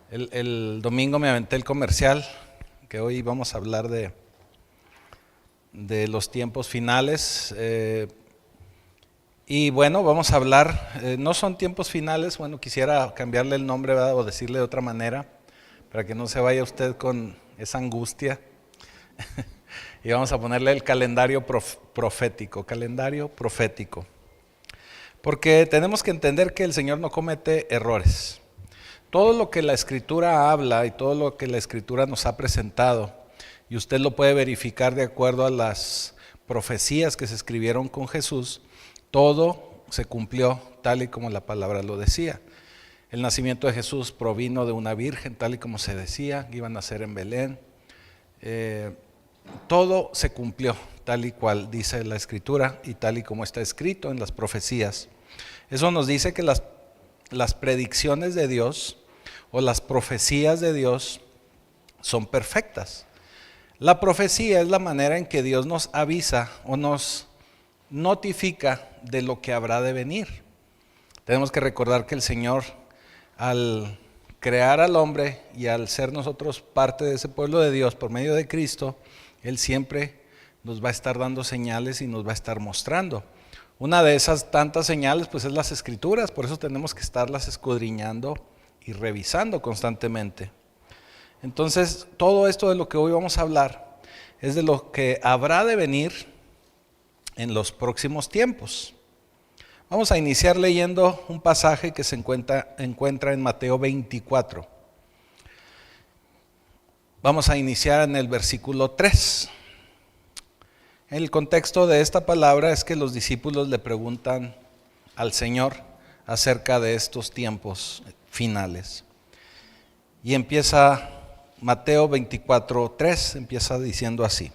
El domingo me aventé el comercial, que hoy vamos a hablar de los tiempos finales. Y bueno, vamos a hablar, no son tiempos finales, bueno, quisiera cambiarle el nombre, ¿verdad? O decirle de otra manera, para que no se vaya usted con esa angustia. Y vamos a ponerle el calendario profético, calendario profético. Porque tenemos que entender que el Señor no comete errores. Todo lo que la Escritura habla y todo lo que la Escritura nos ha presentado, y usted lo puede verificar de acuerdo a las profecías que se escribieron con Jesús, todo se cumplió tal y como la palabra lo decía. El nacimiento de Jesús provino de una virgen, tal y como se decía, iba a nacer en Belén. Todo se cumplió tal y cual dice la Escritura y tal y como está escrito en las profecías. Eso nos dice que las predicciones de Dios o las profecías de Dios son perfectas. La profecía es la manera en que Dios nos avisa o nos notifica de lo que habrá de venir. Tenemos que recordar que el Señor, al crear al hombre y al ser nosotros parte de ese pueblo de Dios por medio de Cristo, Él siempre nos va a estar dando señales y nos va a estar mostrando. Una de esas tantas señales pues es las Escrituras, por eso tenemos que estarlas escudriñando y revisando constantemente. Entonces, todo esto de lo que hoy vamos a hablar es de lo que habrá de venir en los próximos tiempos. Vamos a iniciar leyendo un pasaje que se encuentra en Mateo 24. Vamos a iniciar en el versículo 3. El contexto de esta palabra es que los discípulos le preguntan al Señor acerca de estos tiempos finales. Y empieza Mateo 24:3, empieza diciendo así.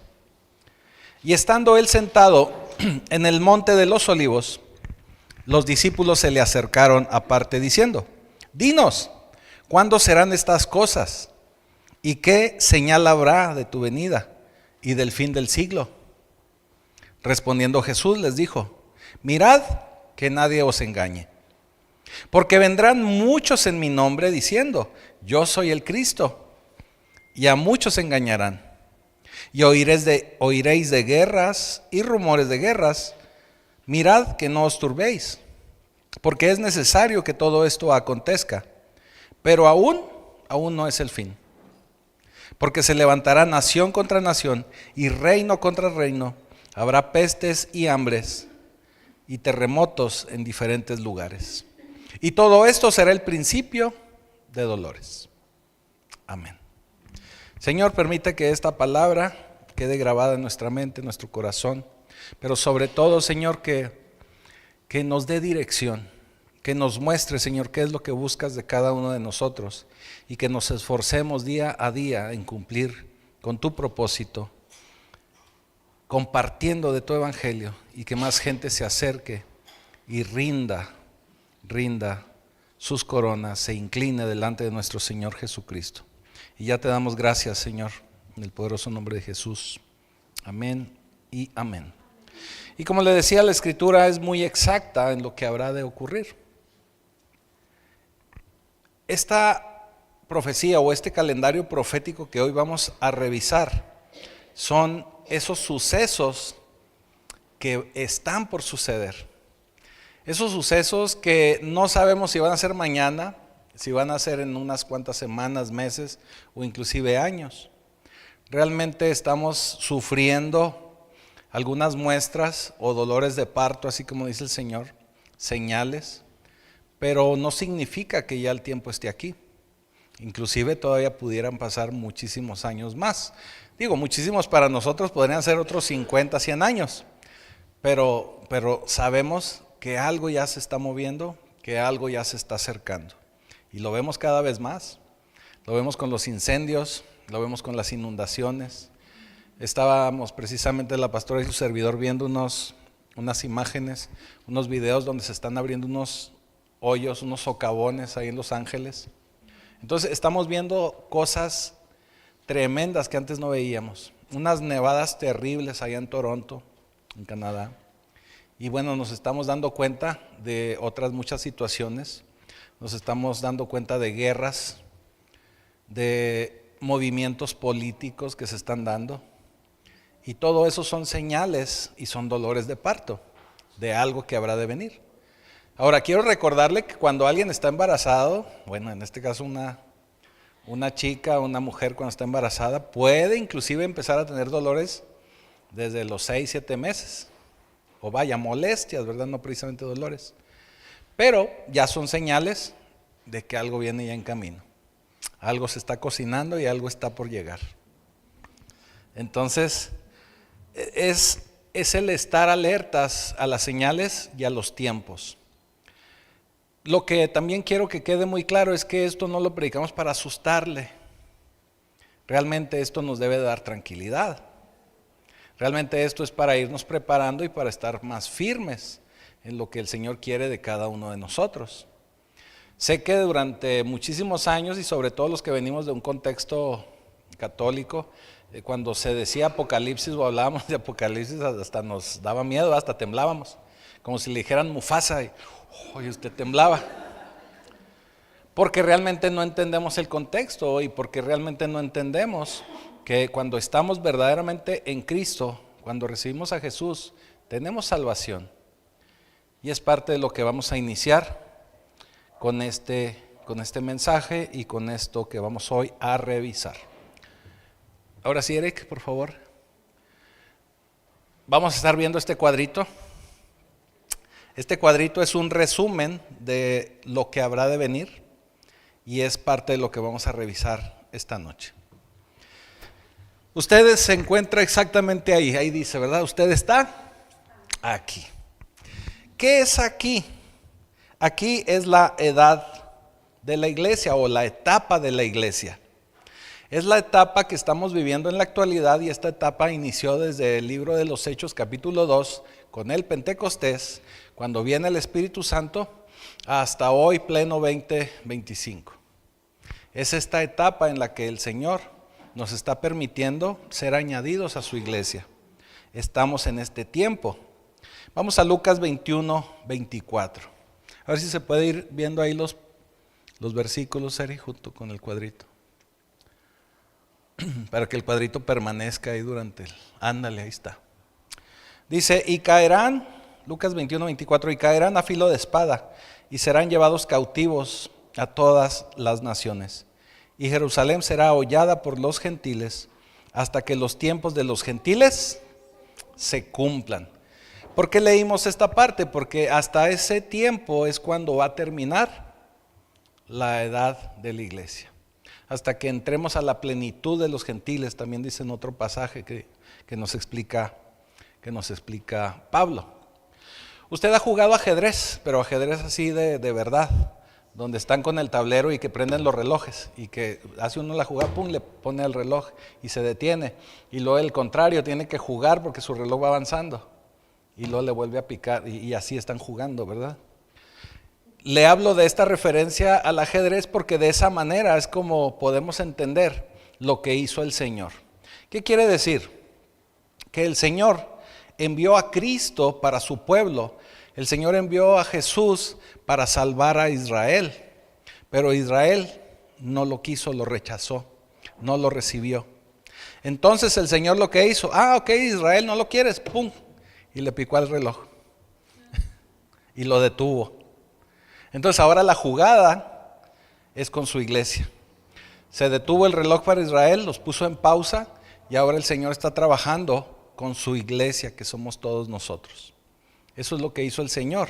Y estando él sentado en el monte de los olivos, los discípulos se le acercaron aparte diciendo: Dinos, ¿cuándo serán estas cosas? ¿Y qué señal habrá de tu venida y del fin del siglo? Respondiendo Jesús les dijo: Mirad que nadie os engañe, porque vendrán muchos en mi nombre diciendo: Yo soy el Cristo, y a muchos engañarán. Y oiréis de guerras y rumores de guerras. Mirad que no os turbéis, porque es necesario que todo esto acontezca, pero aún no es el fin. Porque se levantará nación contra nación y reino contra reino. Habrá pestes y hambres y terremotos en diferentes lugares. Y todo esto será el principio de dolores. Amén. Señor, permite que esta palabra quede grabada en nuestra mente, en nuestro corazón. Pero sobre todo, Señor, que nos dé dirección. Que nos muestre, Señor, qué es lo que buscas de cada uno de nosotros. Y que nos esforcemos día a día en cumplir con tu propósito, compartiendo de tu evangelio, y que más gente se acerque y rinda sus coronas, se incline delante de nuestro Señor Jesucristo. Y ya te damos gracias, Señor, en el poderoso nombre de Jesús. Amén y amén. Y como le decía, la Escritura es muy exacta en lo que habrá de ocurrir. Esta profecía o este calendario profético que hoy vamos a revisar son esos sucesos que están por suceder. Esos sucesos que no sabemos si van a ser mañana, si van a ser en unas cuantas semanas, meses o inclusive años. Realmente estamos sufriendo algunas muestras o dolores de parto, así como dice el Señor, señales, pero no significa que ya el tiempo esté aquí. Inclusive todavía pudieran pasar muchísimos años más. Digo, muchísimos para nosotros podrían ser otros 50, 100 años, pero sabemos que algo ya se está moviendo, que algo ya se está acercando. Y lo vemos cada vez más. Lo vemos con los incendios, lo vemos con las inundaciones. Estábamos precisamente la pastora y su servidor viendo unas imágenes, unos videos donde se están abriendo unos hoyos, unos socavones ahí en Los Ángeles. Entonces estamos viendo cosas tremendas que antes no veíamos. Unas nevadas terribles allá en Toronto, en Canadá. Y bueno, nos estamos dando cuenta de otras muchas situaciones. Nos estamos dando cuenta de guerras de movimientos políticos que se están dando. Y todo eso son señales y son dolores de parto de algo que habrá de venir. Ahora, quiero recordarle que cuando alguien está embarazado, bueno, en este caso una chica, una mujer cuando está embarazada, puede inclusive empezar a tener dolores desde los 6, 7 meses. O vaya, molestias, ¿verdad? No precisamente dolores. Pero ya son señales de que algo viene ya en camino. Algo se está cocinando y algo está por llegar. Entonces, es el estar alertas a las señales y a los tiempos. Lo que también quiero que quede muy claro es que esto no lo predicamos para asustarle. Realmente esto nos debe dar tranquilidad. Realmente esto es para irnos preparando y para estar más firmes en lo que el Señor quiere de cada uno de nosotros. Sé que durante muchísimos años, y sobre todo los que venimos de un contexto católico, cuando se decía Apocalipsis o hablábamos de Apocalipsis, hasta nos daba miedo, hasta temblábamos, como si le dijeran Mufasa y usted temblaba. Porque realmente no entendemos el contexto y porque realmente no entendemos que cuando estamos verdaderamente en Cristo, cuando recibimos a Jesús, tenemos salvación. Y es parte de lo que vamos a iniciar con este mensaje y con esto que vamos hoy a revisar. Ahora sí, Eric, por favor. Vamos a estar viendo este cuadrito. Este cuadrito es un resumen de lo que habrá de venir y es parte de lo que vamos a revisar esta noche. Usted se encuentra exactamente ahí dice, ¿verdad? Usted está aquí. ¿Qué es aquí? Aquí es la edad de la iglesia o la etapa de la iglesia. Es la etapa que estamos viviendo en la actualidad y esta etapa inició desde el libro de los Hechos capítulo 2 con el Pentecostés, cuando viene el Espíritu Santo, hasta hoy pleno 2025. Es esta etapa en la que el Señor nos está permitiendo ser añadidos a su iglesia. Estamos en este tiempo. Vamos a Lucas 21, 24. A ver si se puede ir viendo ahí los versículos, Seri, junto con el cuadrito. Para que el cuadrito permanezca ahí durante el... Ándale, ahí está. Dice, y caerán, Lucas 21, 24, y caerán a filo de espada, y serán llevados cautivos a todas las naciones. Y Jerusalén será hollada por los gentiles, hasta que los tiempos de los gentiles se cumplan. ¿Por qué leímos esta parte? Porque hasta ese tiempo es cuando va a terminar la edad de la iglesia. Hasta que entremos a la plenitud de los gentiles, también dice en otro pasaje que nos explica Pablo. Usted ha jugado ajedrez, pero ajedrez así de verdad, donde están con el tablero y que prenden los relojes y que hace uno la jugada, pum, le pone el reloj y se detiene. Y luego el contrario, tiene que jugar porque su reloj va avanzando y luego le vuelve a picar y así están jugando, ¿verdad? Le hablo de esta referencia al ajedrez porque de esa manera es como podemos entender lo que hizo el Señor. ¿Qué quiere decir? Que el Señor envió a Cristo para su pueblo. El Señor envió a Jesús para salvar a Israel. Pero Israel no lo quiso, lo rechazó, no lo recibió. Entonces el Señor lo que hizo, ok, Israel no lo quieres, pum, y le picó al reloj y lo detuvo. Entonces ahora la jugada es con su iglesia. Se detuvo el reloj para Israel, los puso en pausa y ahora el Señor está trabajando con su iglesia, que somos todos nosotros. Eso es lo que hizo el Señor.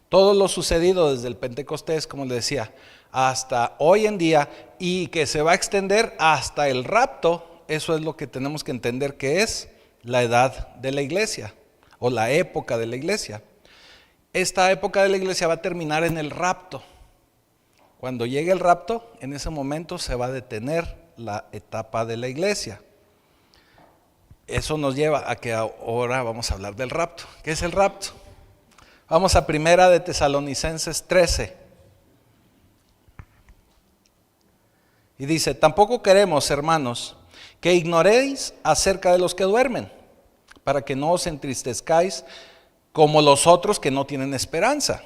Todo lo sucedido desde el Pentecostés, como le decía, hasta hoy en día y que se va a extender hasta el rapto, eso es lo que tenemos que entender que es la edad de la iglesia o la época de la iglesia. Esta época de la iglesia va a terminar en el rapto. Cuando llegue el rapto, en ese momento se va a detener la etapa de la iglesia. Eso nos lleva a que ahora vamos a hablar del rapto. ¿Qué es el rapto? Vamos a Primera de Tesalonicenses 13. Y dice, tampoco queremos, hermanos, que ignoréis acerca de los que duermen, para que no os entristezcáis como los otros que no tienen esperanza.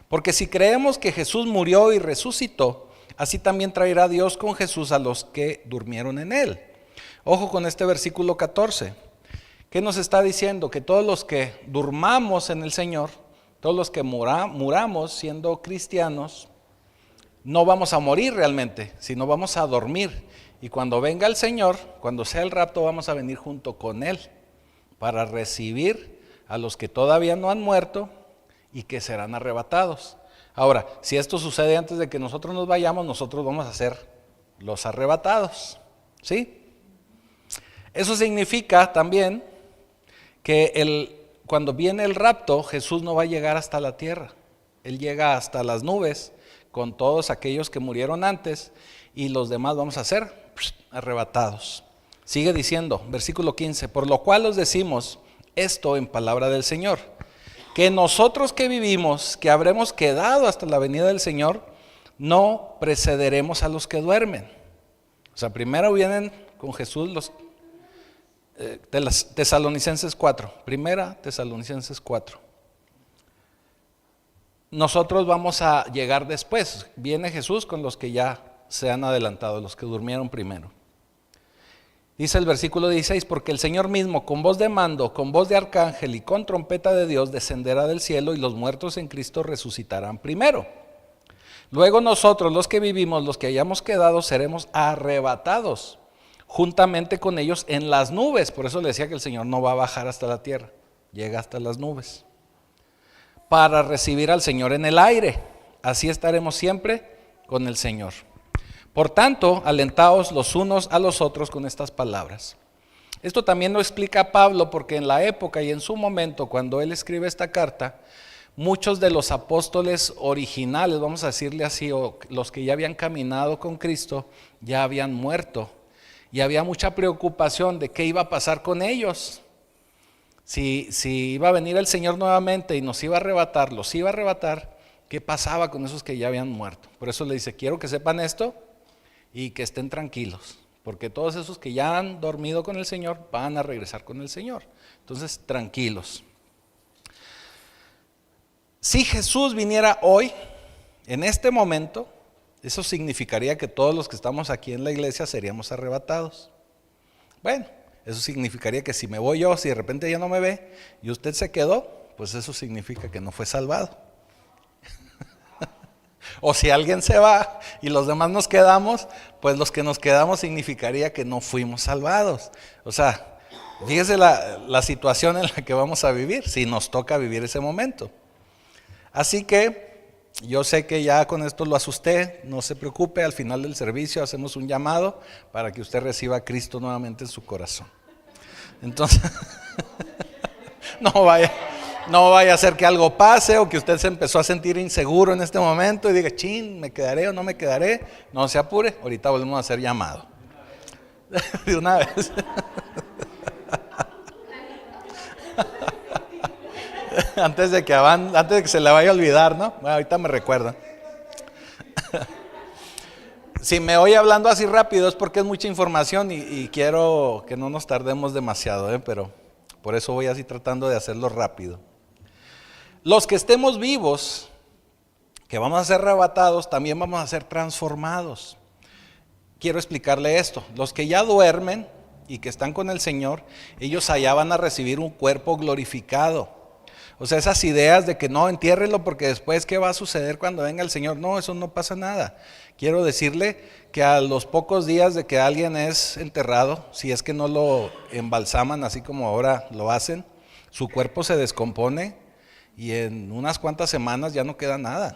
Porque si creemos que Jesús murió y resucitó, así también traerá Dios con Jesús a los que durmieron en él. Ojo con este versículo 14. ¿Qué nos está diciendo? Que todos los que durmamos en el Señor, todos los que muramos siendo cristianos, no vamos a morir realmente, sino vamos a dormir. Y cuando venga el Señor, cuando sea el rapto, vamos a venir junto con Él para recibir a los que todavía no han muerto y que serán arrebatados. Ahora, si esto sucede antes de que nosotros nos vayamos, nosotros vamos a ser los arrebatados, ¿sí? Eso significa también que cuando viene el rapto, Jesús no va a llegar hasta la tierra. Él llega hasta las nubes con todos aquellos que murieron antes y los demás vamos a ser arrebatados. Sigue diciendo, versículo 15, por lo cual os decimos esto en palabra del Señor, que nosotros que vivimos, que habremos quedado hasta la venida del Señor, no precederemos a los que duermen. O sea, primero vienen con Jesús los de las Tesalonicenses 4, primera Tesalonicenses 4. Nosotros vamos a llegar después, viene Jesús con los que ya se han adelantado, los que durmieron primero. Dice el versículo 16, porque el Señor mismo con voz de mando, con voz de arcángel y con trompeta de Dios descenderá del cielo y los muertos en Cristo resucitarán primero. Luego nosotros los que vivimos, los que hayamos quedado, seremos arrebatados juntamente con ellos en las nubes. Por eso le decía que el Señor no va a bajar hasta la tierra, llega hasta las nubes, para recibir al Señor en el aire. Así estaremos siempre con el Señor. Por tanto, alentaos los unos a los otros con estas palabras. Esto también lo explica Pablo, porque en la época y en su momento, cuando él escribe esta carta, muchos de los apóstoles originales, vamos a decirle así, o los que ya habían caminado con Cristo, ya habían muerto. Y había mucha preocupación de qué iba a pasar con ellos. Si iba a venir el Señor nuevamente y nos iba a arrebatar, los iba a arrebatar, ¿qué pasaba con esos que ya habían muerto? Por eso le dice, quiero que sepan esto y que estén tranquilos, porque todos esos que ya han dormido con el Señor van a regresar con el Señor. Entonces, tranquilos. Si Jesús viniera hoy, en este momento, eso significaría que todos los que estamos aquí en la iglesia seríamos arrebatados. Bueno, eso significaría que si me voy yo, si de repente ya no me ve y usted se quedó, pues eso significa que no fue salvado. O si alguien se va y los demás nos quedamos, pues los que nos quedamos significaría que no fuimos salvados. O sea, fíjese la situación en la que vamos a vivir, si nos toca vivir ese momento. Así que yo sé que ya con esto lo asusté, no se preocupe, al final del servicio hacemos un llamado para que usted reciba a Cristo nuevamente en su corazón. Entonces, no vaya a ser que algo pase o que usted se empezó a sentir inseguro en este momento y diga, chin, ¿me quedaré o no me quedaré? No se apure, ahorita volvemos a hacer llamado. De una vez. Antes de que se le vaya a olvidar, ¿no? Bueno, ahorita me recuerda. Si me oye hablando así rápido es porque es mucha información y quiero que no nos tardemos demasiado, pero por eso voy así tratando de hacerlo rápido. Los que estemos vivos, que vamos a ser arrebatados, también vamos a ser transformados. Quiero explicarle esto. Los que ya duermen y que están con el Señor, ellos allá van a recibir un cuerpo glorificado. O sea, esas ideas de que no, entiérrelo porque después ¿qué va a suceder cuando venga el Señor? No, eso no pasa nada. Quiero decirle que a los pocos días de que alguien es enterrado, si es que no lo embalsaman así como ahora lo hacen, su cuerpo se descompone y en unas cuantas semanas ya no queda nada.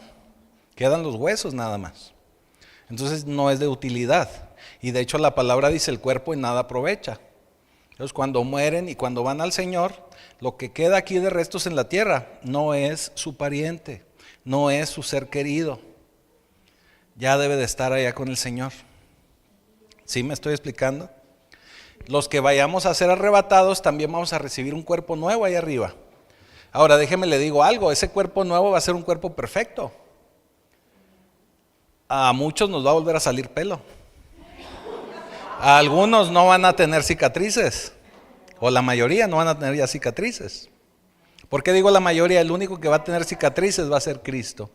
Quedan los huesos nada más. Entonces no es de utilidad. Y de hecho la palabra dice el cuerpo en nada aprovecha. Entonces cuando mueren y cuando van al Señor, lo que queda aquí de restos en la tierra no es su pariente, no es su ser querido. Ya debe de estar allá con el Señor. ¿Sí me estoy explicando? Los que vayamos a ser arrebatados también vamos a recibir un cuerpo nuevo ahí arriba. Ahora déjeme le digo algo, ese cuerpo nuevo va a ser un cuerpo perfecto. A muchos nos va a volver a salir pelo. A algunos no van a tener cicatrices, o la mayoría no van a tener ya cicatrices. ¿Por qué digo la mayoría? El único que va a tener cicatrices va a ser Cristo.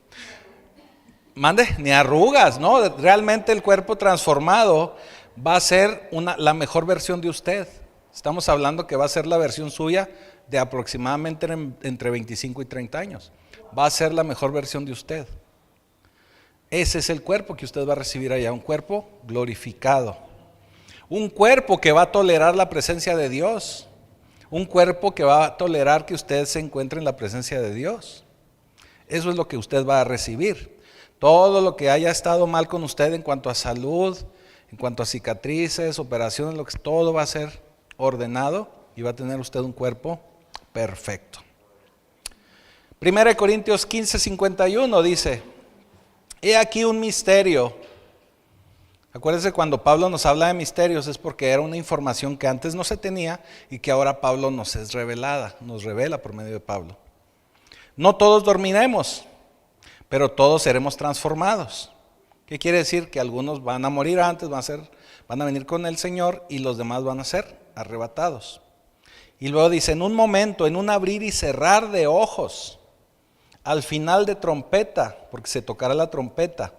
Mande, ni arrugas, ¿no? Realmente el cuerpo transformado va a ser la mejor versión de usted. Estamos hablando que va a ser la versión suya de aproximadamente entre 25 y 30 años. Va a ser la mejor versión de usted. Ese es el cuerpo que usted va a recibir allá, un cuerpo glorificado. Un cuerpo que va a tolerar la presencia de Dios. Un cuerpo que va a tolerar que usted se encuentre en la presencia de Dios. Eso es lo que usted va a recibir. Todo lo que haya estado mal con usted en cuanto a salud, en cuanto a cicatrices, operaciones, todo va a ser ordenado y va a tener usted un cuerpo perfecto. 1 Corintios 15:51 dice: he aquí un misterio. Acuérdense, cuando Pablo nos habla de misterios es porque era una información que antes no se tenía y que ahora Pablo nos es revelada, nos revela por medio de Pablo. No todos dormiremos, pero todos seremos transformados. ¿Qué quiere decir? Que algunos van a morir antes, van a venir con el Señor y los demás van a ser arrebatados. Y luego dice: en un momento, en un abrir y cerrar de ojos, al final de trompeta, porque se tocará la trompeta,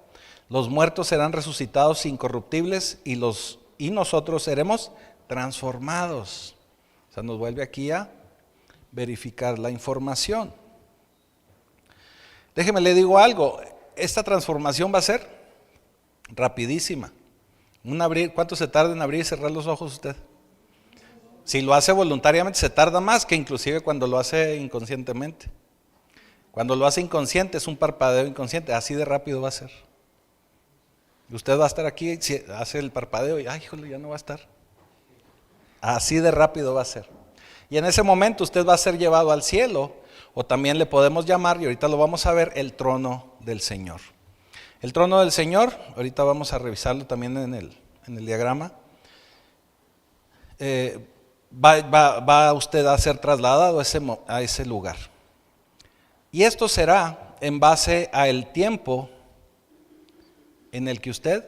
los muertos serán resucitados incorruptibles y nosotros seremos transformados. O sea, nos vuelve aquí a verificar la información. Déjeme le digo algo, esta transformación va a ser rapidísima. ¿Cuánto se tarda en abrir y cerrar los ojos usted? Si lo hace voluntariamente se tarda más que inclusive cuando lo hace inconscientemente. Cuando lo hace inconsciente es un parpadeo inconsciente, así de rápido va a ser. Usted va a estar aquí, hace el parpadeo y, ay, híjole, ya no va a estar. Así de rápido va a ser. Y en ese momento usted va a ser llevado al cielo, o también le podemos llamar, y ahorita lo vamos a ver, el trono del Señor. El trono del Señor, ahorita vamos a revisarlo también en el diagrama. Va usted a ser trasladado a ese lugar. Y esto será en base al tiempo en el que usted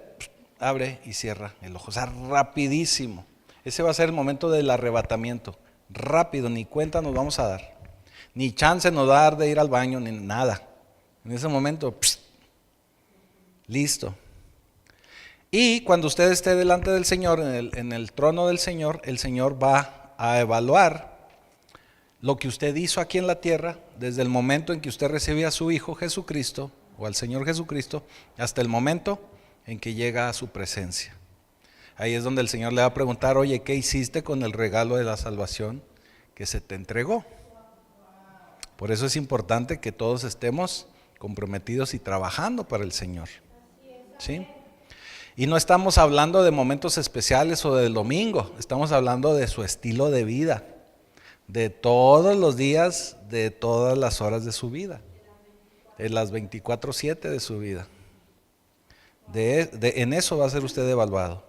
abre y cierra el ojo. O sea, rapidísimo. Ese va a ser el momento del arrebatamiento. Rápido, ni cuenta nos vamos a dar. Ni chance nos va a dar de ir al baño, ni nada. En ese momento, listo. Y cuando usted esté delante del Señor, en el trono del Señor, el Señor va a evaluar lo que usted hizo aquí en la tierra, desde el momento en que usted recibe a su Hijo Jesucristo, o al Señor Jesucristo, hasta el momento en que llega a su presencia. Ahí es donde el Señor le va a preguntar: oye, ¿qué hiciste con el regalo de la salvación que se te entregó? Por eso es importante que todos estemos comprometidos y trabajando para el Señor. ¿Sí? Y no estamos hablando de momentos especiales o del domingo, estamos hablando de su estilo de vida, de todos los días, de todas las horas de su vida, de las 24/7 de su vida. En eso va a ser usted evaluado.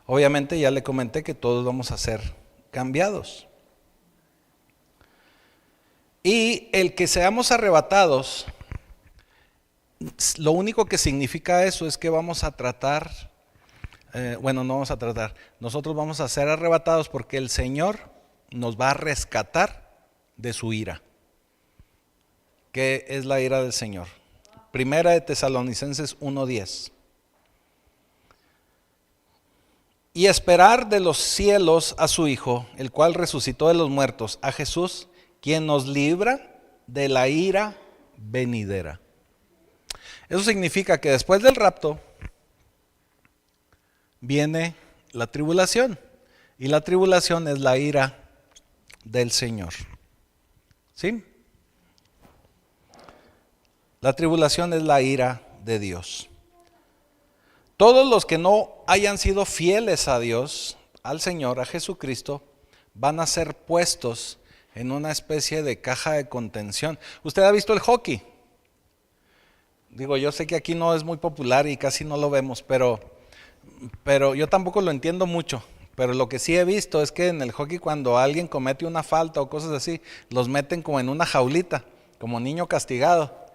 Obviamente ya le comenté que todos vamos a ser cambiados. Y el que seamos arrebatados, lo único que significa eso es que vamos a tratar, no vamos a tratar, nosotros vamos a ser arrebatados porque el Señor nos va a rescatar de su ira. ¿Qué es la ira del Señor? Primera de Tesalonicenses 1:10. Y esperar de los cielos a su Hijo, el cual resucitó de los muertos, a Jesús, quien nos libra de la ira venidera. Eso significa que después del rapto viene la tribulación, y la tribulación es la ira del Señor. ¿Sí? La tribulación es la ira de Dios. Todos los que no hayan sido fieles a Dios, al Señor, a Jesucristo, van a ser puestos en una especie de caja de contención. ¿Usted ha visto el hockey? Digo, yo sé que aquí no es muy popular y casi no lo vemos, pero yo tampoco lo entiendo mucho. Pero lo que sí he visto es que en el hockey, cuando alguien comete una falta o cosas así, los meten como en una jaulita, como niño castigado.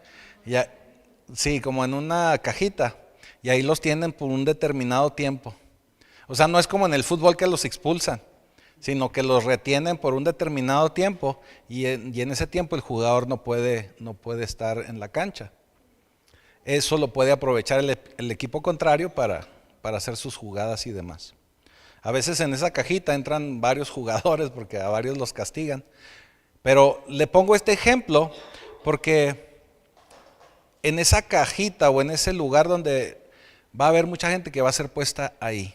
Sí, como en una cajita. Y ahí los tienen por un determinado tiempo. O sea, no es como en el fútbol que los expulsan, sino que los retienen por un determinado tiempo y en ese tiempo el jugador no puede estar en la cancha. eso lo puede aprovechar el equipo contrario para hacer sus jugadas y demás. A veces en esa cajita entran varios jugadores porque a varios los castigan. Pero le pongo este ejemplo porque en esa cajita o en ese lugar donde va a haber mucha gente que va a ser puesta ahí.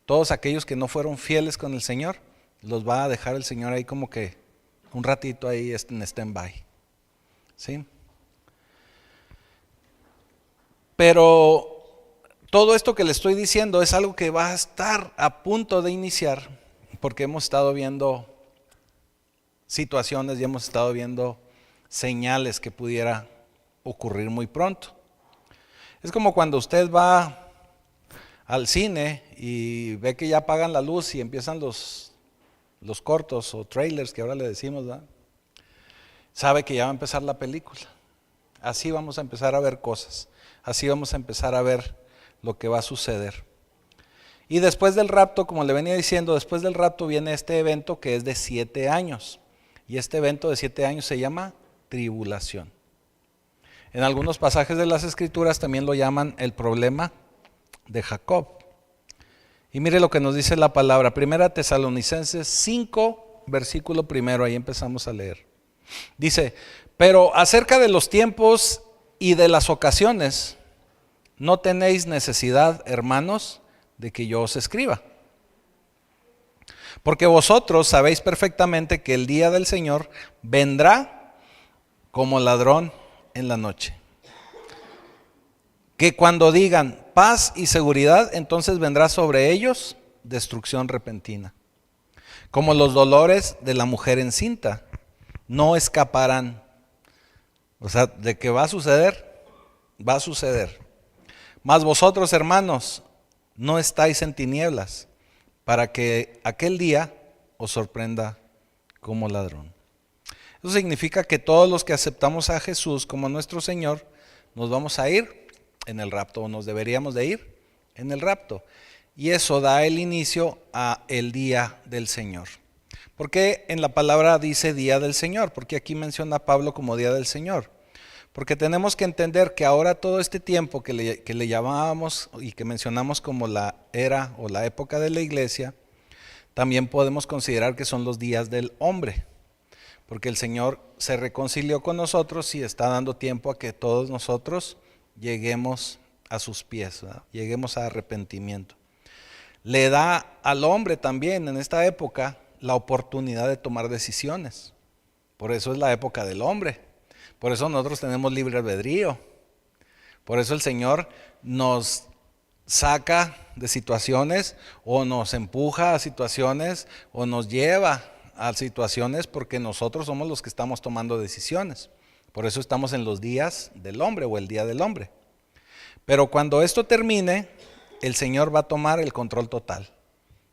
Todos aquellos que no fueron fieles con el Señor, los va a dejar el Señor ahí como que un ratito ahí en stand-by. ¿Sí? Pero todo esto que le estoy diciendo es algo que va a estar a punto de iniciar, porque hemos estado viendo situaciones y hemos estado viendo señales que pudiera ocurrir muy pronto. Es como cuando usted va al cine y ve que ya apagan la luz y empiezan los cortos o trailers que ahora le decimos, ¿verdad? Sabe que ya va a empezar la película. Así vamos a empezar a ver cosas, así vamos a empezar a ver lo que va a suceder. Y después del rapto, como le venía diciendo, después del rapto viene este evento que es de 7 años. Y este evento de 7 años se llama tribulación. En algunos pasajes de las Escrituras también lo llaman el problema de Jacob. Y mire lo que nos dice la palabra, 1 Tesalonicenses 5, versículo 1, ahí empezamos a leer. Dice, pero acerca de los tiempos y de las ocasiones, no tenéis necesidad, hermanos, de que yo os escriba. Porque vosotros sabéis perfectamente que el día del Señor vendrá como ladrón en la noche. Que cuando digan paz y seguridad, entonces vendrá sobre ellos destrucción repentina. Como los dolores de la mujer encinta, no escaparán. O sea, de que va a suceder, va a suceder. Mas vosotros, hermanos, no estáis en tinieblas, para que aquel día os sorprenda como ladrón. Eso significa que todos los que aceptamos a Jesús como nuestro Señor, nos vamos a ir en el rapto, o nos deberíamos de ir en el rapto. Y eso da el inicio a el día del Señor. ¿Por qué en la palabra dice día del Señor? Porque aquí menciona Pablo como día del Señor. Porque tenemos que entender que ahora todo este tiempo que le llamábamos y que mencionamos como la era o la época de la iglesia, también podemos considerar que son los días del hombre. Porque el Señor se reconcilió con nosotros y está dando tiempo a que todos nosotros lleguemos a sus pies, ¿verdad? Lleguemos a arrepentimiento. Le da al hombre también en esta época la oportunidad de tomar decisiones. Por eso es la época del hombre. Por eso nosotros tenemos libre albedrío. Por eso el Señor nos saca de situaciones o nos empuja a situaciones o nos lleva a situaciones porque nosotros somos los que estamos tomando decisiones. Por eso estamos en los días del hombre o el día del hombre. Pero cuando esto termine, el Señor va a tomar el control total.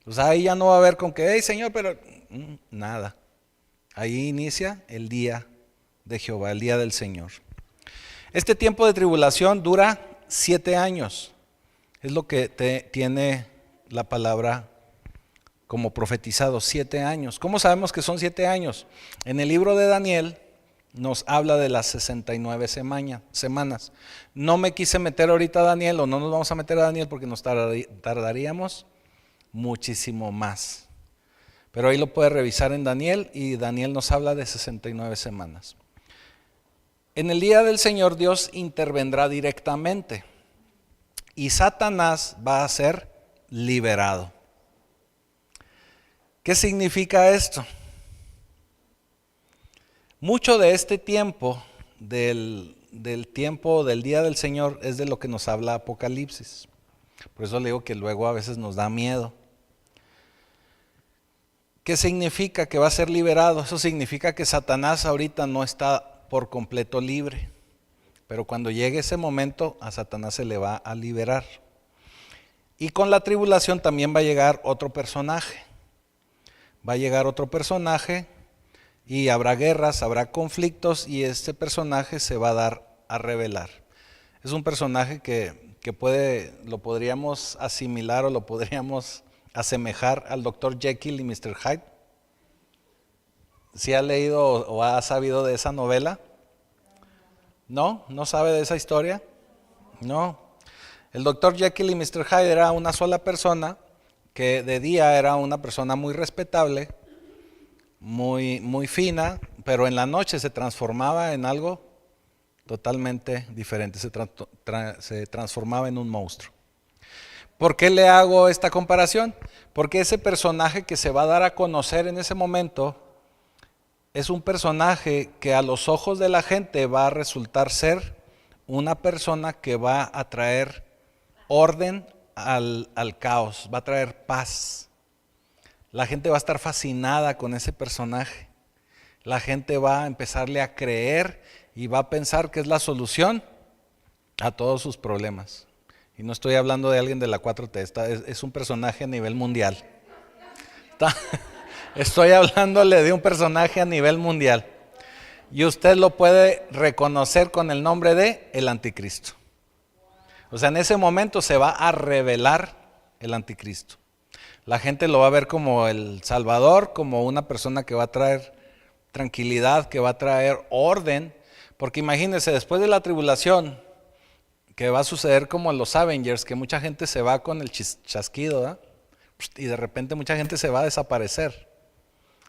Pues ahí ya no va a haber con que, hey Señor, pero nada. Ahí inicia el día de Jehová, el día del Señor. Este tiempo de tribulación dura 7 años. Es lo que tiene la palabra como profetizado, 7 años. ¿Cómo sabemos que son 7 años? En el libro de Daniel nos habla de las 69 semanas. No me quise meter ahorita a Daniel, o no nos vamos a meter a Daniel porque nos tardaríamos muchísimo más. Pero ahí lo puede revisar en Daniel y Daniel nos habla de 69 semanas. En el día del Señor Dios intervendrá directamente y Satanás va a ser liberado. ¿Qué significa esto? Mucho de este tiempo, del tiempo del día del Señor, es de lo que nos habla Apocalipsis. Por eso le digo que luego a veces nos da miedo. ¿Qué significa que va a ser liberado? Eso significa que Satanás ahorita no está por completo libre. Pero cuando llegue ese momento, a Satanás se le va a liberar. Y con la tribulación también va a llegar otro personaje. Va a llegar otro personaje y habrá guerras, habrá conflictos y este personaje se va a dar a revelar. Es un personaje que lo podríamos asimilar o lo podríamos asemejar al Dr. Jekyll y Mr. Hyde. ¿Sí ha leído o ha sabido de esa novela? ¿No? ¿No sabe de esa historia? No. El doctor Jekyll y Mr. Hyde era una sola persona que de día era una persona muy respetable, muy fina, pero en la noche se transformaba en algo totalmente diferente, se transformaba en un monstruo. ¿Por qué le hago esta comparación? Porque ese personaje que se va a dar a conocer en ese momento es un personaje que a los ojos de la gente va a resultar ser una persona que va a traer orden al caos, va a traer paz. La gente va a estar fascinada con ese personaje. La gente va a empezarle a creer y va a pensar que es la solución a todos sus problemas. Y no estoy hablando de alguien de la 4T, es un personaje a nivel mundial. Estoy hablándole de un personaje a nivel mundial. Y usted lo puede reconocer con el nombre de el Anticristo. O sea, en ese momento se va a revelar el Anticristo. La gente lo va a ver como el Salvador, como una persona que va a traer tranquilidad, que va a traer orden. Porque imagínense, después de la tribulación, que va a suceder como en los Avengers, que mucha gente se va con el chasquido, ¿verdad? Y de repente mucha gente se va a desaparecer.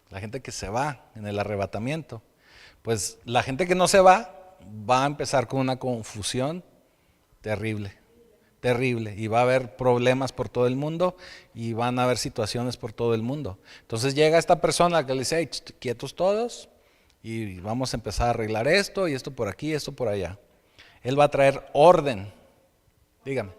La gente que se va en el arrebatamiento. Pues la gente que no se va a empezar con una confusión terrible, terrible. Y va a haber problemas por todo el mundo y van a haber situaciones por todo el mundo. Entonces llega esta persona que le dice, hey, quietos todos y vamos a empezar a arreglar esto y esto por aquí, esto por allá. Él va a traer orden. Dígame.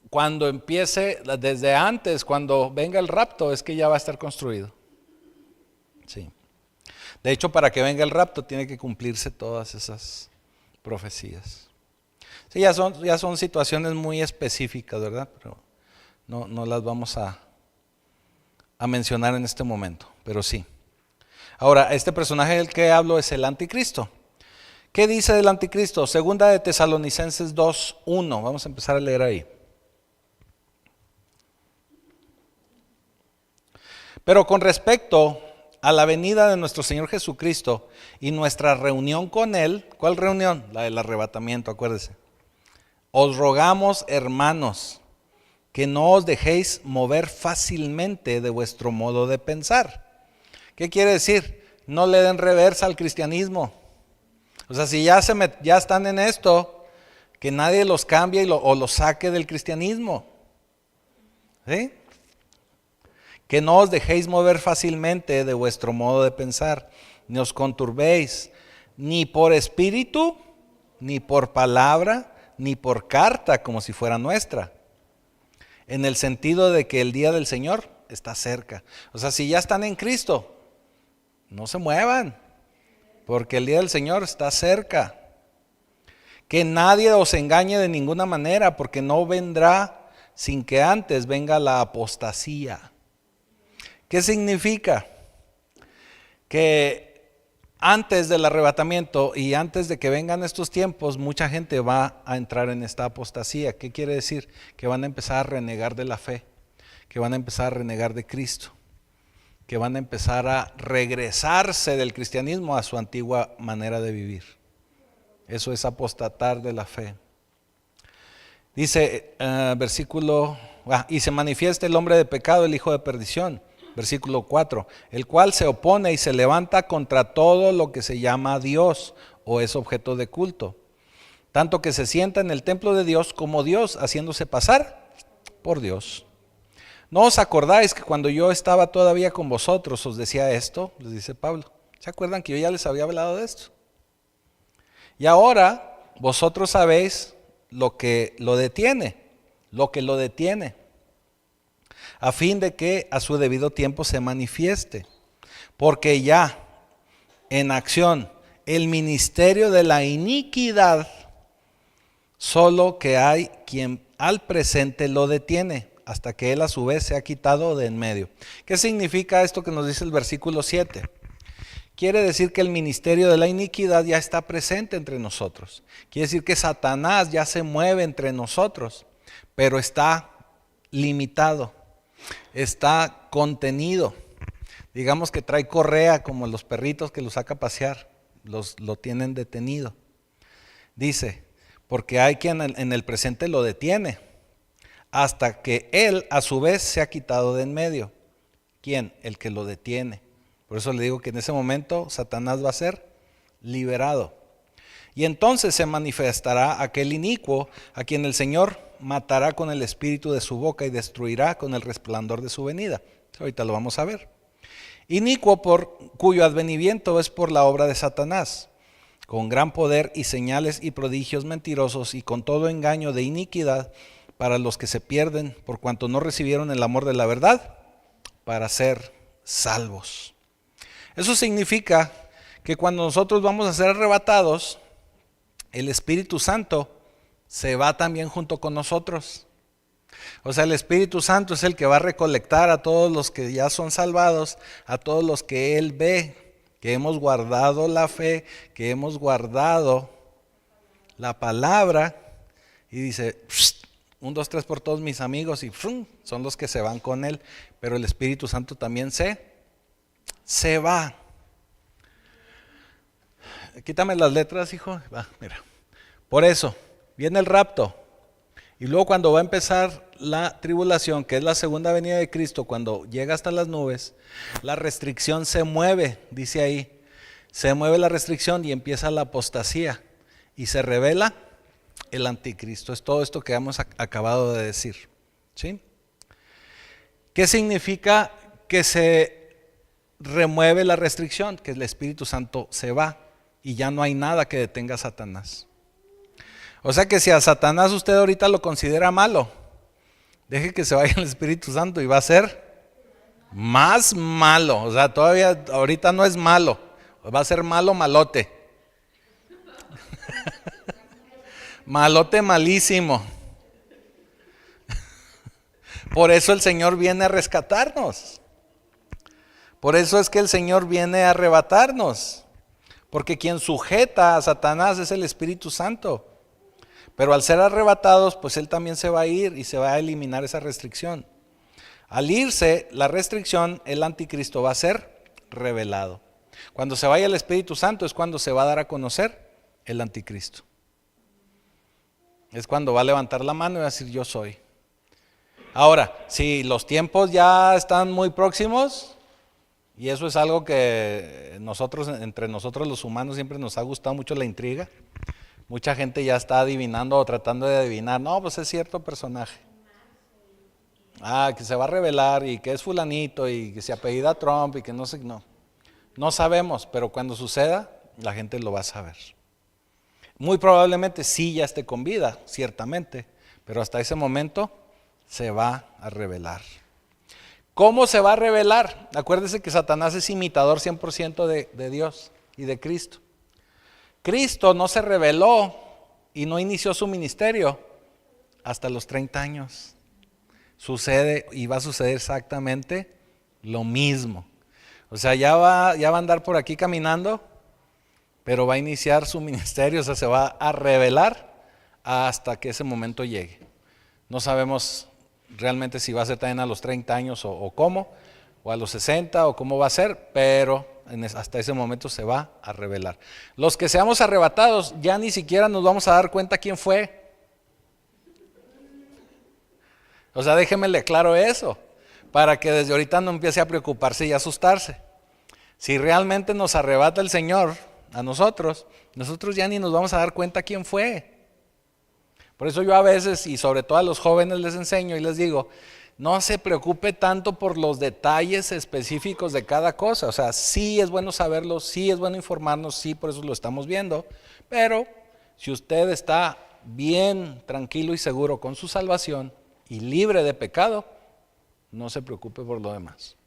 Cuando empiece, desde antes, cuando venga el rapto, es que ya va a estar construido. Sí. De hecho, para que venga el rapto, tiene que cumplirse todas esas profecías. Sí, ya son situaciones muy específicas, ¿verdad? Pero no las vamos a mencionar en este momento, pero sí. Ahora, este personaje del que hablo es el Anticristo. ¿Qué dice del Anticristo? Segunda de Tesalonicenses 2:1. Vamos a empezar a leer ahí. Pero con respecto a la venida de nuestro Señor Jesucristo y nuestra reunión con Él, ¿cuál reunión? La del arrebatamiento, acuérdese. Os rogamos, hermanos, que no os dejéis mover fácilmente de vuestro modo de pensar. ¿Qué quiere decir? No le den reversa al cristianismo. O sea, si ya están en esto, que nadie los cambie o los saque del cristianismo. ¿Sí? Que no os dejéis mover fácilmente de vuestro modo de pensar, ni os conturbéis, ni por espíritu, ni por palabra, ni por carta, como si fuera nuestra. En el sentido de que el día del Señor está cerca. O sea, si ya están en Cristo, no se muevan, porque el día del Señor está cerca. Que nadie os engañe de ninguna manera, porque no vendrá sin que antes venga la apostasía. ¿Qué significa? Que antes del arrebatamiento y antes de que vengan estos tiempos, mucha gente va a entrar en esta apostasía. ¿Qué quiere decir? Que van a empezar a renegar de la fe, que van a empezar a renegar de Cristo, que van a empezar a regresarse del cristianismo a su antigua manera de vivir. Eso es apostatar de la fe. Dice versículo, y se manifiesta el hombre de pecado, el hijo de perdición. Versículo 4, el cual se opone y se levanta contra todo lo que se llama Dios o es objeto de culto, tanto que se sienta en el templo de Dios como Dios, haciéndose pasar por Dios. ¿No os acordáis que cuando yo estaba todavía con vosotros os decía esto? Les dice Pablo. ¿Se acuerdan que yo ya les había hablado de esto? Y ahora vosotros sabéis lo que lo detiene, a fin de que a su debido tiempo se manifieste, porque ya en acción el ministerio de la iniquidad, solo que hay quien al presente lo detiene, hasta que él a su vez se ha quitado de en medio. ¿Qué significa esto que nos dice el versículo 7? Quiere decir que el ministerio de la iniquidad ya está presente entre nosotros. Quiere decir que Satanás ya se mueve entre nosotros, pero está limitado, está contenido. Digamos que trae correa como los perritos que los saca a pasear, lo tienen detenido. Dice, porque hay quien en el presente lo detiene, hasta que él a su vez se ha quitado de en medio. ¿Quién? El que lo detiene. Por eso le digo que en ese momento Satanás va a ser liberado. Y entonces se manifestará aquel inicuo a quien el Señor matará con el espíritu de su boca y destruirá con el resplandor de su venida. Ahorita lo vamos a ver. Inicuo cuyo advenimiento es por la obra de Satanás, con gran poder y señales y prodigios mentirosos y con todo engaño de iniquidad para los que se pierden por cuanto no recibieron el amor de la verdad para ser salvos. Eso significa que cuando nosotros vamos a ser arrebatados, el Espíritu Santo se va también junto con nosotros. O sea, el Espíritu Santo es el que va a recolectar a todos los que ya son salvados, a todos los que Él ve, que hemos guardado la fe, que hemos guardado la palabra, y dice, 1, 2, 3 por todos mis amigos, y son los que se van con Él, pero el Espíritu Santo también se va. Quítame las letras, hijo. Va, mira. Por eso, viene el rapto. Y luego cuando va a empezar la tribulación, que es la segunda venida de Cristo, cuando llega hasta las nubes, la restricción se mueve, dice ahí. Se mueve la restricción y empieza la apostasía. Y se revela el anticristo. Es todo esto que hemos acabado de decir. ¿Sí? ¿Qué significa que se remueve la restricción? Que el Espíritu Santo se va y ya no hay nada que detenga a Satanás. O sea que si a Satanás usted ahorita lo considera malo, deje que se vaya el Espíritu Santo y va a ser más malo. O sea, todavía ahorita no es malo, va a ser malo malote. Malote malísimo. Por eso el Señor viene a rescatarnos. Por eso es que el Señor viene a arrebatarnos. Porque quien sujeta a Satanás es el Espíritu Santo. Pero al ser arrebatados, pues Él también se va a ir y se va a eliminar esa restricción. Al irse la restricción, el anticristo va a ser revelado. Cuando se vaya el Espíritu Santo es cuando se va a dar a conocer el anticristo. Es cuando va a levantar la mano y va a decir yo soy. Ahora, si los tiempos ya están muy próximos, y eso es algo que entre nosotros los humanos siempre nos ha gustado mucho la intriga. Mucha gente ya está adivinando o tratando de adivinar, no, pues es cierto personaje. Que se va a revelar y que es fulanito y que se apellida Trump y que no sé, no. No sabemos, pero cuando suceda, la gente lo va a saber. Muy probablemente sí ya esté con vida, ciertamente, pero hasta ese momento se va a revelar. ¿Cómo se va a revelar? Acuérdese que Satanás es imitador 100% de Dios y de Cristo. Cristo no se reveló y no inició su ministerio hasta los 30 años. Sucede y va a suceder exactamente lo mismo. O sea, ya va a andar por aquí caminando, pero va a iniciar su ministerio, o sea, se va a revelar hasta que ese momento llegue. No sabemos realmente si va a ser también a los 30 años o cómo, o a los 60 o cómo va a ser, pero hasta ese momento se va a revelar. Los que seamos arrebatados ya ni siquiera nos vamos a dar cuenta quién fue. O sea, déjeme claro eso, para que desde ahorita no empiece a preocuparse y asustarse. Si realmente nos arrebata el Señor a nosotros ya ni nos vamos a dar cuenta quién fue. Por eso yo a veces, y sobre todo a los jóvenes, les enseño y les digo, no se preocupe tanto por los detalles específicos de cada cosa. O sea, sí es bueno saberlo, sí es bueno informarnos, sí, por eso lo estamos viendo. Pero si usted está bien, tranquilo y seguro con su salvación y libre de pecado, no se preocupe por lo demás.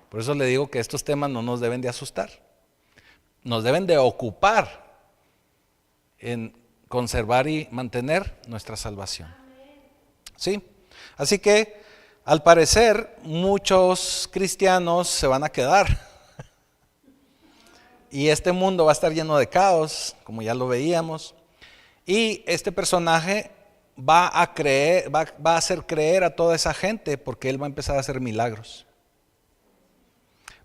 Por eso le digo que estos temas no nos deben de asustar. Nos deben de ocupar en conservar y mantener nuestra salvación. ¿Sí? Así que, al parecer, muchos cristianos se van a quedar. Y este mundo va a estar lleno de caos, como ya lo veíamos. Y este personaje va a hacer creer a toda esa gente porque él va a empezar a hacer milagros.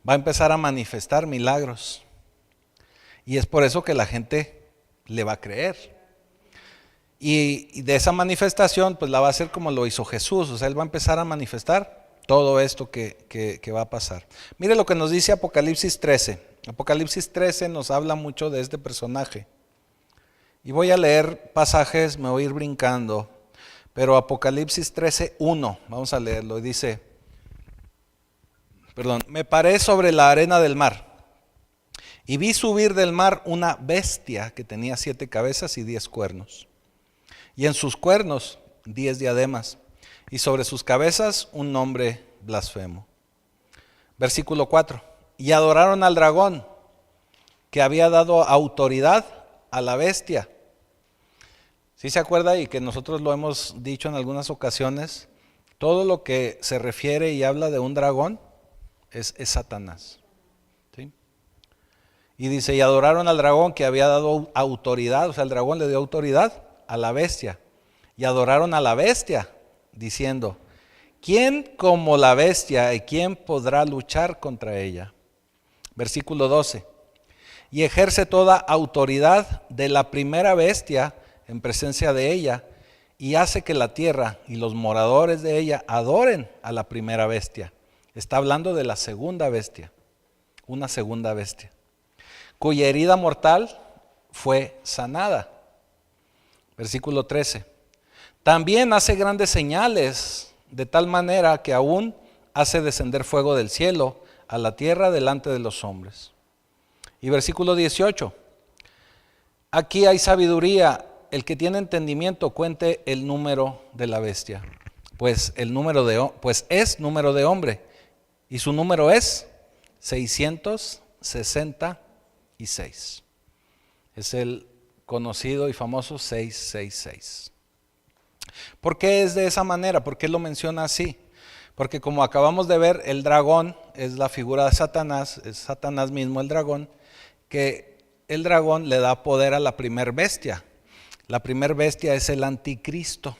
Va a empezar a manifestar milagros. Y es por eso que la gente le va a creer. Y de esa manifestación, pues la va a hacer como lo hizo Jesús. O sea, Él va a empezar a manifestar todo esto que va a pasar. Mire lo que nos dice Apocalipsis 13. Apocalipsis 13 nos habla mucho de este personaje. Y voy a leer pasajes, me voy a ir brincando. Pero Apocalipsis 13:1, vamos a leerlo. Y dice, me paré sobre la arena del mar. Y vi subir del mar una bestia que tenía 7 cabezas y 10 cuernos. Y en sus cuernos 10 diademas, y sobre sus cabezas un nombre blasfemo. Versículo 4. Y adoraron al dragón, que había dado autoridad a la bestia. ¿Sí se acuerda? Y que nosotros lo hemos dicho en algunas ocasiones, todo lo que se refiere y habla de un dragón es Satanás. ¿Sí? Y dice, y adoraron al dragón que había dado autoridad, o sea, el dragón le dio autoridad a la bestia. Y adoraron a la bestia, diciendo, ¿quién como la bestia y quién podrá luchar contra ella? Versículo 12. Y ejerce toda autoridad de la primera bestia en presencia de ella, y hace que la tierra y los moradores de ella adoren a la primera bestia. Está hablando de la segunda bestia, una segunda bestia, cuya herida mortal fue sanada. Versículo 13. También hace grandes señales, de tal manera que aún hace descender fuego del cielo a la tierra delante de los hombres. Y versículo 18. Aquí hay sabiduría, el que tiene entendimiento cuente el número de la bestia, pues es número de hombre, y su número es 666. Es el conocido y famoso 666. ¿Por qué es de esa manera? ¿Por qué lo menciona así? Porque como acabamos de ver, el dragón es la figura de Satanás, es Satanás mismo el dragón, que el dragón le da poder a la primer bestia. La primer bestia es el anticristo.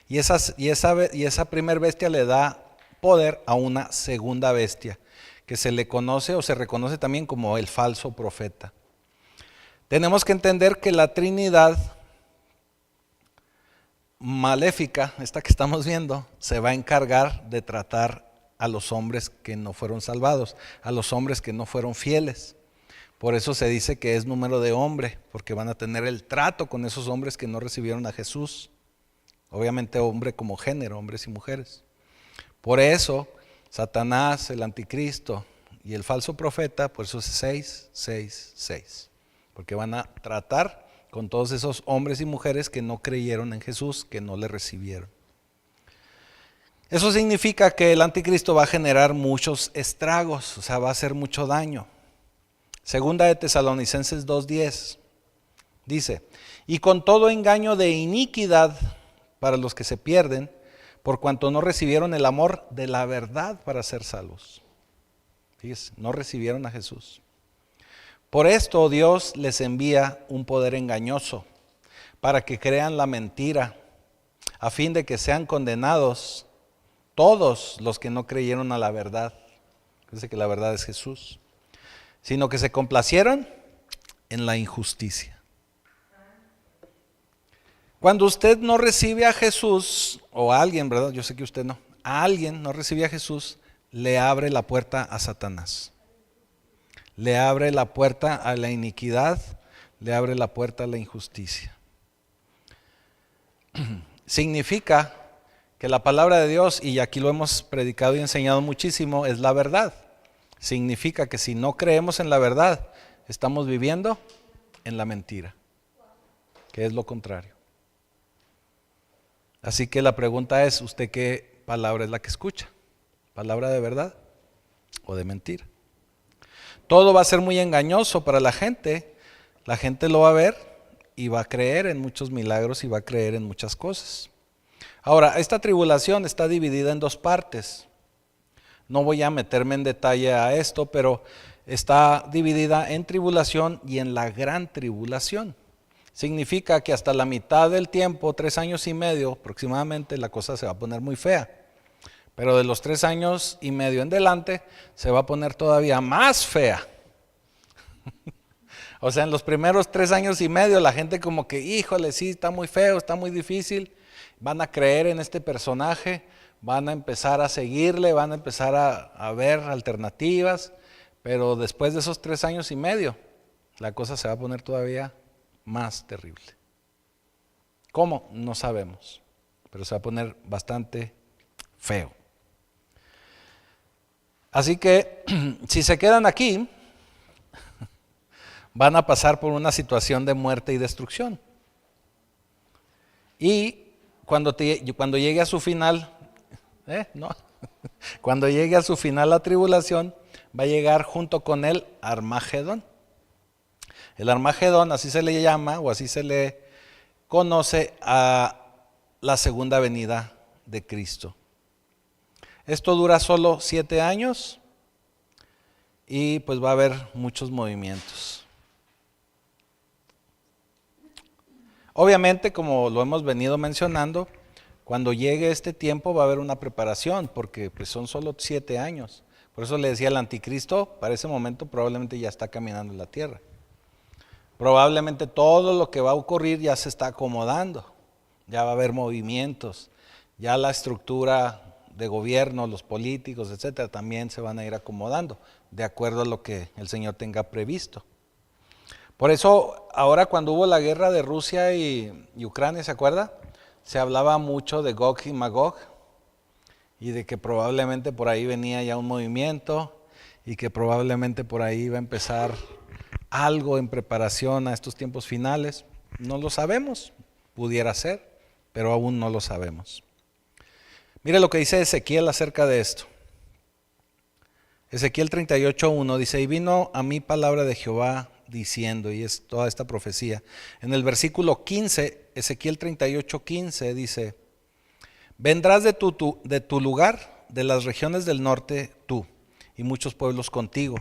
Y esa primer bestia le da poder a una segunda bestia, que se le conoce o se reconoce también como el falso profeta. Tenemos que entender que la Trinidad maléfica, esta que estamos viendo, se va a encargar de tratar a los hombres que no fueron salvados, a los hombres que no fueron fieles. Por eso se dice que es número de hombre, porque van a tener el trato con esos hombres que no recibieron a Jesús. Obviamente hombre como género, hombres y mujeres. Por eso Satanás, el anticristo y el falso profeta, por eso es 666. Porque van a tratar con todos esos hombres y mujeres que no creyeron en Jesús, que no le recibieron. Eso significa que el anticristo va a generar muchos estragos, o sea, va a hacer mucho daño. Segunda de Tesalonicenses 2:10 dice, y con todo engaño de iniquidad para los que se pierden, por cuanto no recibieron el amor de la verdad para ser salvos. Fíjense, no recibieron a Jesús. Por esto Dios les envía un poder engañoso para que crean la mentira, a fin de que sean condenados todos los que no creyeron a la verdad. Dice que la verdad es Jesús, sino que se complacieron en la injusticia. Cuando usted no recibe a Jesús, o a alguien, ¿verdad? Yo sé que usted no, a alguien no recibe a Jesús, le abre la puerta a Satanás. Le abre la puerta a la iniquidad, le abre la puerta a la injusticia. Significa que la palabra de Dios, y aquí lo hemos predicado y enseñado muchísimo, es la verdad. Significa que si no creemos en la verdad, estamos viviendo en la mentira, que es lo contrario. Así que la pregunta es, ¿usted qué palabra es la que escucha? ¿Palabra de verdad o de mentira? Todo va a ser muy engañoso para la gente lo va a ver y va a creer en muchos milagros y va a creer en muchas cosas. Ahora, esta tribulación está dividida en 2 partes. No voy a meterme en detalle a esto, pero está dividida en tribulación y en la gran tribulación. Significa que hasta la mitad del tiempo, 3 años y medio aproximadamente, la cosa se va a poner muy fea. Pero de los 3 años y medio en adelante, se va a poner todavía más fea. O sea, en los primeros 3 años y medio la gente como que, híjole, sí, está muy feo, está muy difícil. Van a creer en este personaje, van a empezar a seguirle, van a empezar a ver alternativas. Pero después de esos 3 años y medio, la cosa se va a poner todavía más terrible. ¿Cómo? No sabemos, pero se va a poner bastante feo. Así que si se quedan aquí, van a pasar por una situación de muerte y destrucción. Y cuando llegue a su final, no, cuando llegue a su final la tribulación, va a llegar junto con el Armagedón. El Armagedón, así se le llama o así se le conoce a la segunda venida de Cristo. Esto dura solo 7 años y pues va a haber muchos movimientos. Obviamente, como lo hemos venido mencionando, cuando llegue este tiempo va a haber una preparación, porque pues son solo 7 años. Por eso le decía, el anticristo para ese momento probablemente ya está caminando en la tierra. Probablemente todo lo que va a ocurrir ya se está acomodando, ya va a haber movimientos, ya la estructura de gobierno, los políticos, etcétera, también se van a ir acomodando, de acuerdo a lo que el Señor tenga previsto. Por eso, ahora cuando hubo la guerra de Rusia y Ucrania, ¿se acuerda? Se hablaba mucho de Gog y Magog y de que probablemente por ahí venía ya un movimiento y que probablemente por ahí iba a empezar algo en preparación a estos tiempos finales. No lo sabemos, pudiera ser, pero aún no lo sabemos. Mire lo que dice Ezequiel acerca de esto. Ezequiel 38:1 dice, y vino a mí palabra de Jehová diciendo, y es toda esta profecía. En el versículo 15, Ezequiel 38:15 dice, vendrás de tu lugar, de las regiones del norte, tú, y muchos pueblos contigo,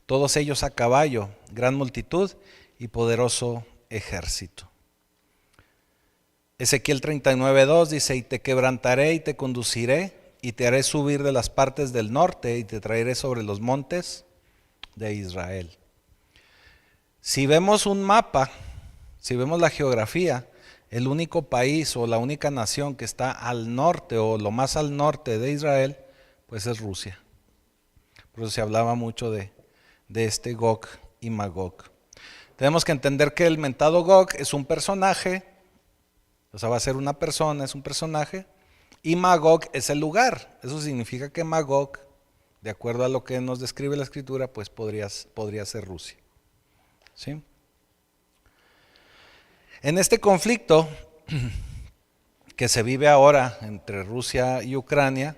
todos ellos a caballo, gran multitud y poderoso ejército. Ezequiel 39:2 dice, y te quebrantaré y te conduciré, y te haré subir de las partes del norte, y te traeré sobre los montes de Israel. Si vemos un mapa, si vemos la geografía, el único país o la única nación que está al norte o lo más al norte de Israel, pues es Rusia. Por eso se hablaba mucho de este Gog y Magog. Tenemos que entender que el mentado Gog es un personaje, o sea, va a ser una persona, es un personaje, y Magog es el lugar. Eso significa que Magog, de acuerdo a lo que nos describe la Escritura, pues podría ser Rusia. ¿Sí? En este conflicto que se vive ahora entre Rusia y Ucrania,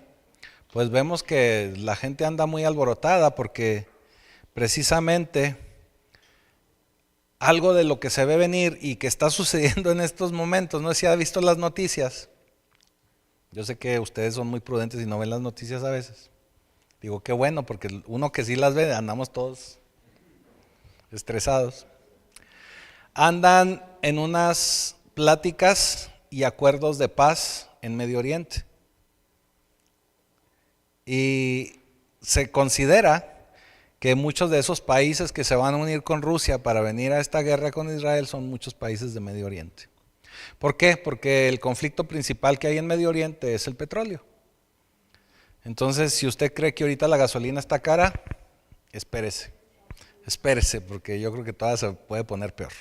pues vemos que la gente anda muy alborotada porque precisamente algo de lo que se ve venir y que está sucediendo en estos momentos, no sé si ha visto las noticias. Yo sé que ustedes son muy prudentes y no ven las noticias a veces. Digo, qué bueno, porque uno que sí las ve, andamos todos estresados. Andan en unas pláticas y acuerdos de paz en Medio Oriente. Y se considera que muchos de esos países que se van a unir con Rusia para venir a esta guerra con Israel son muchos países de Medio Oriente. ¿Por qué? Porque el conflicto principal que hay en Medio Oriente es el petróleo. Entonces, si usted cree que ahorita la gasolina está cara, espérese, porque yo creo que todavía se puede poner peor.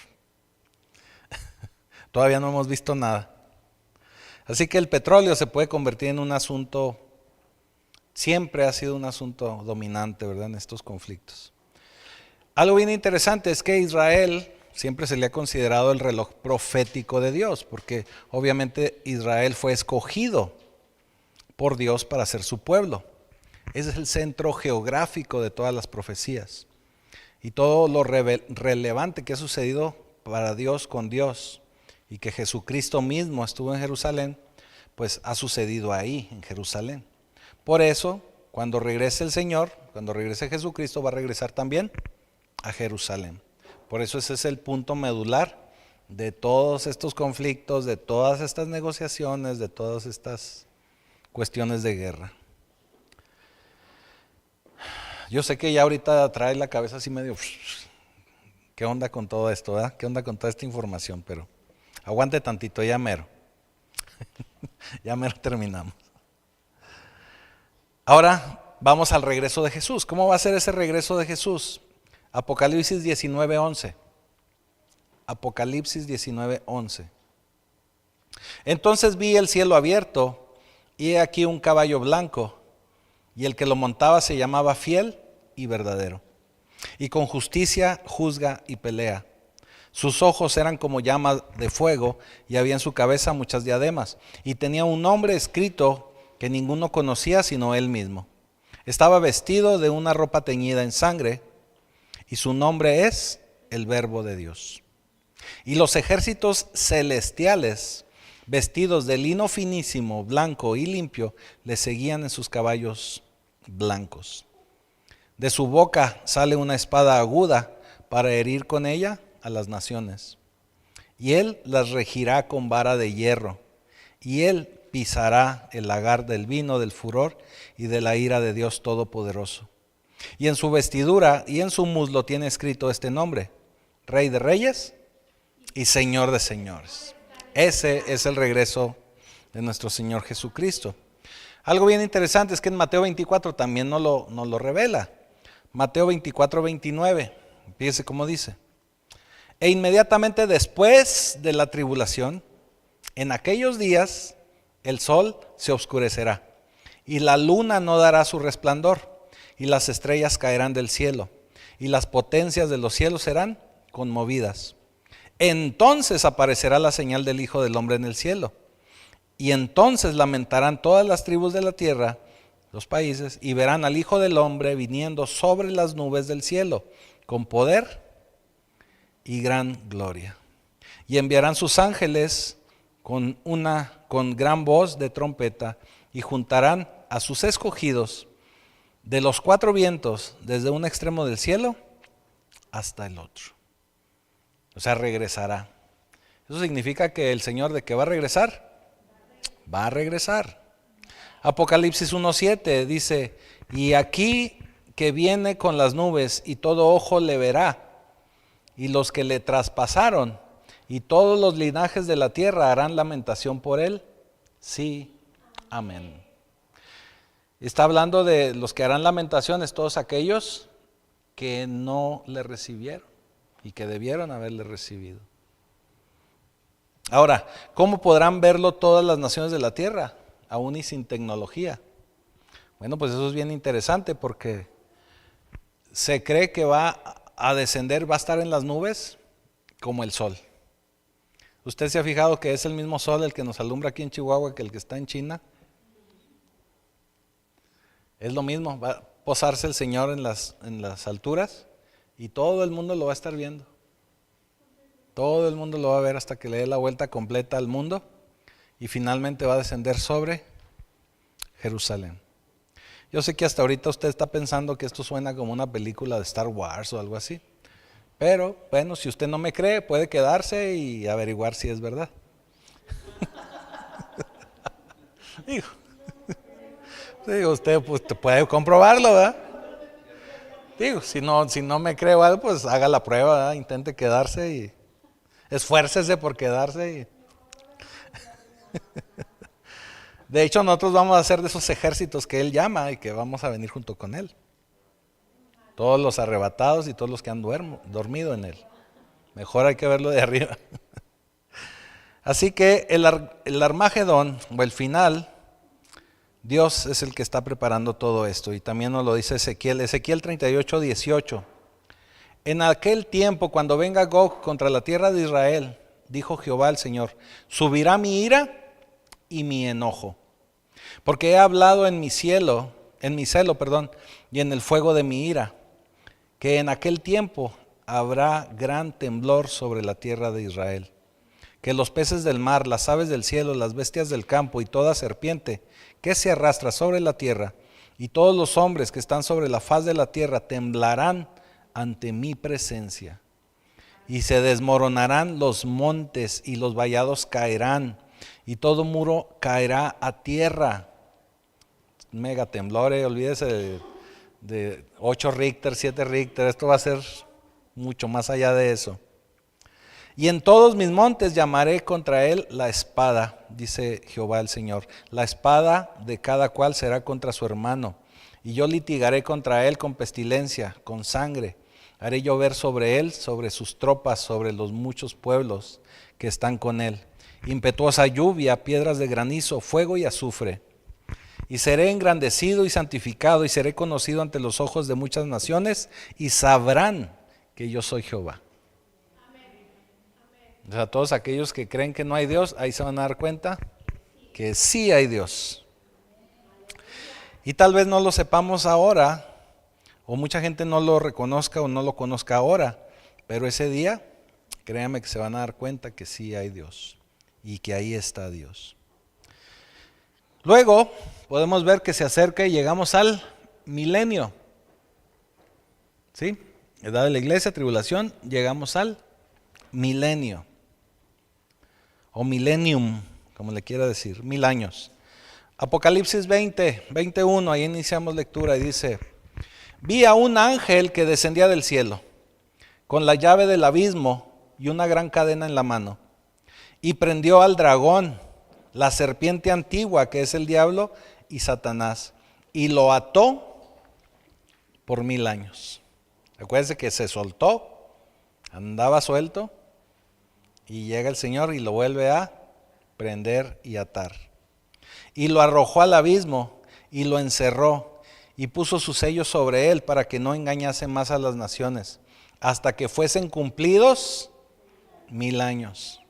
Todavía no hemos visto nada. Así que el petróleo se puede convertir en un asunto, siempre ha sido un asunto dominante, ¿verdad?, en estos conflictos. Algo bien interesante es que Israel siempre se le ha considerado el reloj profético de Dios, porque obviamente Israel fue escogido por Dios para ser su pueblo. Ese es el centro geográfico de todas las profecías. Y todo lo relevante que ha sucedido para Dios con Dios y que Jesucristo mismo estuvo en Jerusalén, pues ha sucedido ahí, en Jerusalén. Por eso, cuando regrese el Señor, cuando regrese Jesucristo, va a regresar también a Jerusalén. Por eso ese es el punto medular de todos estos conflictos, de todas estas negociaciones, de todas estas cuestiones de guerra. Yo sé que ya ahorita trae la cabeza así medio, ¿Qué onda con todo esto? ¿Verdad? ¿Qué onda con toda esta información? Pero aguante tantito, ya mero. Ya mero terminamos. Ahora vamos al regreso de Jesús. ¿Cómo va a ser ese regreso de Jesús? Apocalipsis 19:11. Apocalipsis 19:11. Entonces vi el cielo abierto y he aquí un caballo blanco, y el que lo montaba se llamaba Fiel y Verdadero, y con justicia juzga y pelea. Sus ojos eran como llamas de fuego, y había en su cabeza muchas diademas, y tenía un nombre escrito que ninguno conocía sino él mismo. Estaba vestido de una ropa teñida en sangre, y su nombre es el Verbo de Dios. Y los ejércitos celestiales, vestidos de lino finísimo, blanco y limpio, le seguían en sus caballos blancos. De su boca sale una espada aguda para herir con ella a las naciones. Y él las regirá con vara de hierro, y él pisará el lagar del vino del furor y de la ira de Dios Todopoderoso. Y en su vestidura y en su muslo tiene escrito este nombre: Rey de Reyes y Señor de Señores. Ese es el regreso de nuestro Señor Jesucristo. Algo bien interesante es que en Mateo 24 también nos lo revela. Mateo 24:29, fíjese cómo dice: e inmediatamente después de la tribulación, en aquellos días, el sol se oscurecerá, y la luna no dará su resplandor, y las estrellas caerán del cielo, y las potencias de los cielos serán conmovidas. Entonces aparecerá la señal del Hijo del Hombre en el cielo, y entonces lamentarán todas las tribus de la tierra, los países, y verán al Hijo del Hombre viniendo sobre las nubes del cielo, con poder y gran gloria. Y enviarán sus ángeles con gran voz de trompeta, y juntarán a sus escogidos de los cuatro vientos, desde un extremo del cielo hasta el otro. O sea, regresará. Eso significa que el Señor, ¿de qué va a regresar? Va a regresar. Apocalipsis 1:7 dice: y aquí que viene con las nubes, y todo ojo le verá, y los que le traspasaron, y todos los linajes de la tierra harán lamentación por él. Sí, amén. Está hablando de los que harán lamentaciones, todos aquellos que no le recibieron y que debieron haberle recibido. Ahora, ¿cómo podrán verlo todas las naciones de la tierra, aún y sin tecnología? Bueno, pues eso es bien interesante, porque se cree que va a descender, va a estar en las nubes como el sol. ¿Usted se ha fijado que es el mismo sol el que nos alumbra aquí en Chihuahua que el que está en China? Es lo mismo, va a posarse el Señor en las alturas, y todo el mundo lo va a estar viendo. Todo el mundo lo va a ver hasta que le dé la vuelta completa al mundo, y finalmente va a descender sobre Jerusalén. Yo sé que hasta ahorita usted está pensando que esto suena como una película de Star Wars o algo así. Pero bueno, si usted no me cree, puede quedarse y averiguar si es verdad. Digo, usted pues, puede comprobarlo, ¿verdad? Digo, si no me cree, pues haga la prueba, ¿verdad? Intente quedarse y esfuércese por quedarse. De hecho, nosotros vamos a hacer de esos ejércitos que Él llama y que vamos a venir junto con Él. Todos los arrebatados y todos los que han dormido en Él. Mejor hay que verlo de arriba. Así que el Armagedón, o el final, Dios es el que está preparando todo esto. Y también nos lo dice Ezequiel 38:18. En aquel tiempo, cuando venga Gog contra la tierra de Israel, dijo Jehová el Señor, subirá mi ira y mi enojo, porque he hablado en mi celo, y en el fuego de mi ira, que en aquel tiempo habrá gran temblor sobre la tierra de Israel, que los peces del mar, las aves del cielo, las bestias del campo y toda serpiente que se arrastra sobre la tierra, y todos los hombres que están sobre la faz de la tierra temblarán ante mi presencia, y se desmoronarán los montes y los vallados caerán, y todo muro caerá a tierra. Mega temblor, olvídese de 8 Richter, 7 Richter, esto va a ser mucho más allá de eso. Y en todos mis montes llamaré contra él la espada, dice Jehová el Señor. La espada de cada cual será contra su hermano. Y yo litigaré contra él con pestilencia, con sangre. Haré llover sobre él, sobre sus tropas, sobre los muchos pueblos que están con él. Impetuosa lluvia, piedras de granizo, fuego y azufre. Y seré engrandecido y santificado y seré conocido ante los ojos de muchas naciones y sabrán que yo soy Jehová. O sea, todos aquellos que creen que no hay Dios, ahí se van a dar cuenta que sí hay Dios. Y tal vez no lo sepamos ahora, o mucha gente no lo reconozca o no lo conozca ahora, pero ese día, créanme que se van a dar cuenta que sí hay Dios y que ahí está Dios. Luego podemos ver que se acerca y llegamos al milenio. ¿Sí? Edad de la iglesia, tribulación, llegamos al milenio. O millennium, como le quiera decir, 1000 años. Apocalipsis 21, ahí iniciamos lectura y dice: vi a un ángel que descendía del cielo, con la llave del abismo y una gran cadena en la mano, y prendió al dragón, la serpiente antigua, que es el diablo y Satanás, y lo ató por 1000 años. Acuérdense que se soltó, andaba suelto, y llega el Señor y lo vuelve a prender y atar. Y lo arrojó al abismo y lo encerró y puso su sello sobre él para que no engañase más a las naciones, hasta que fuesen cumplidos 1000 años.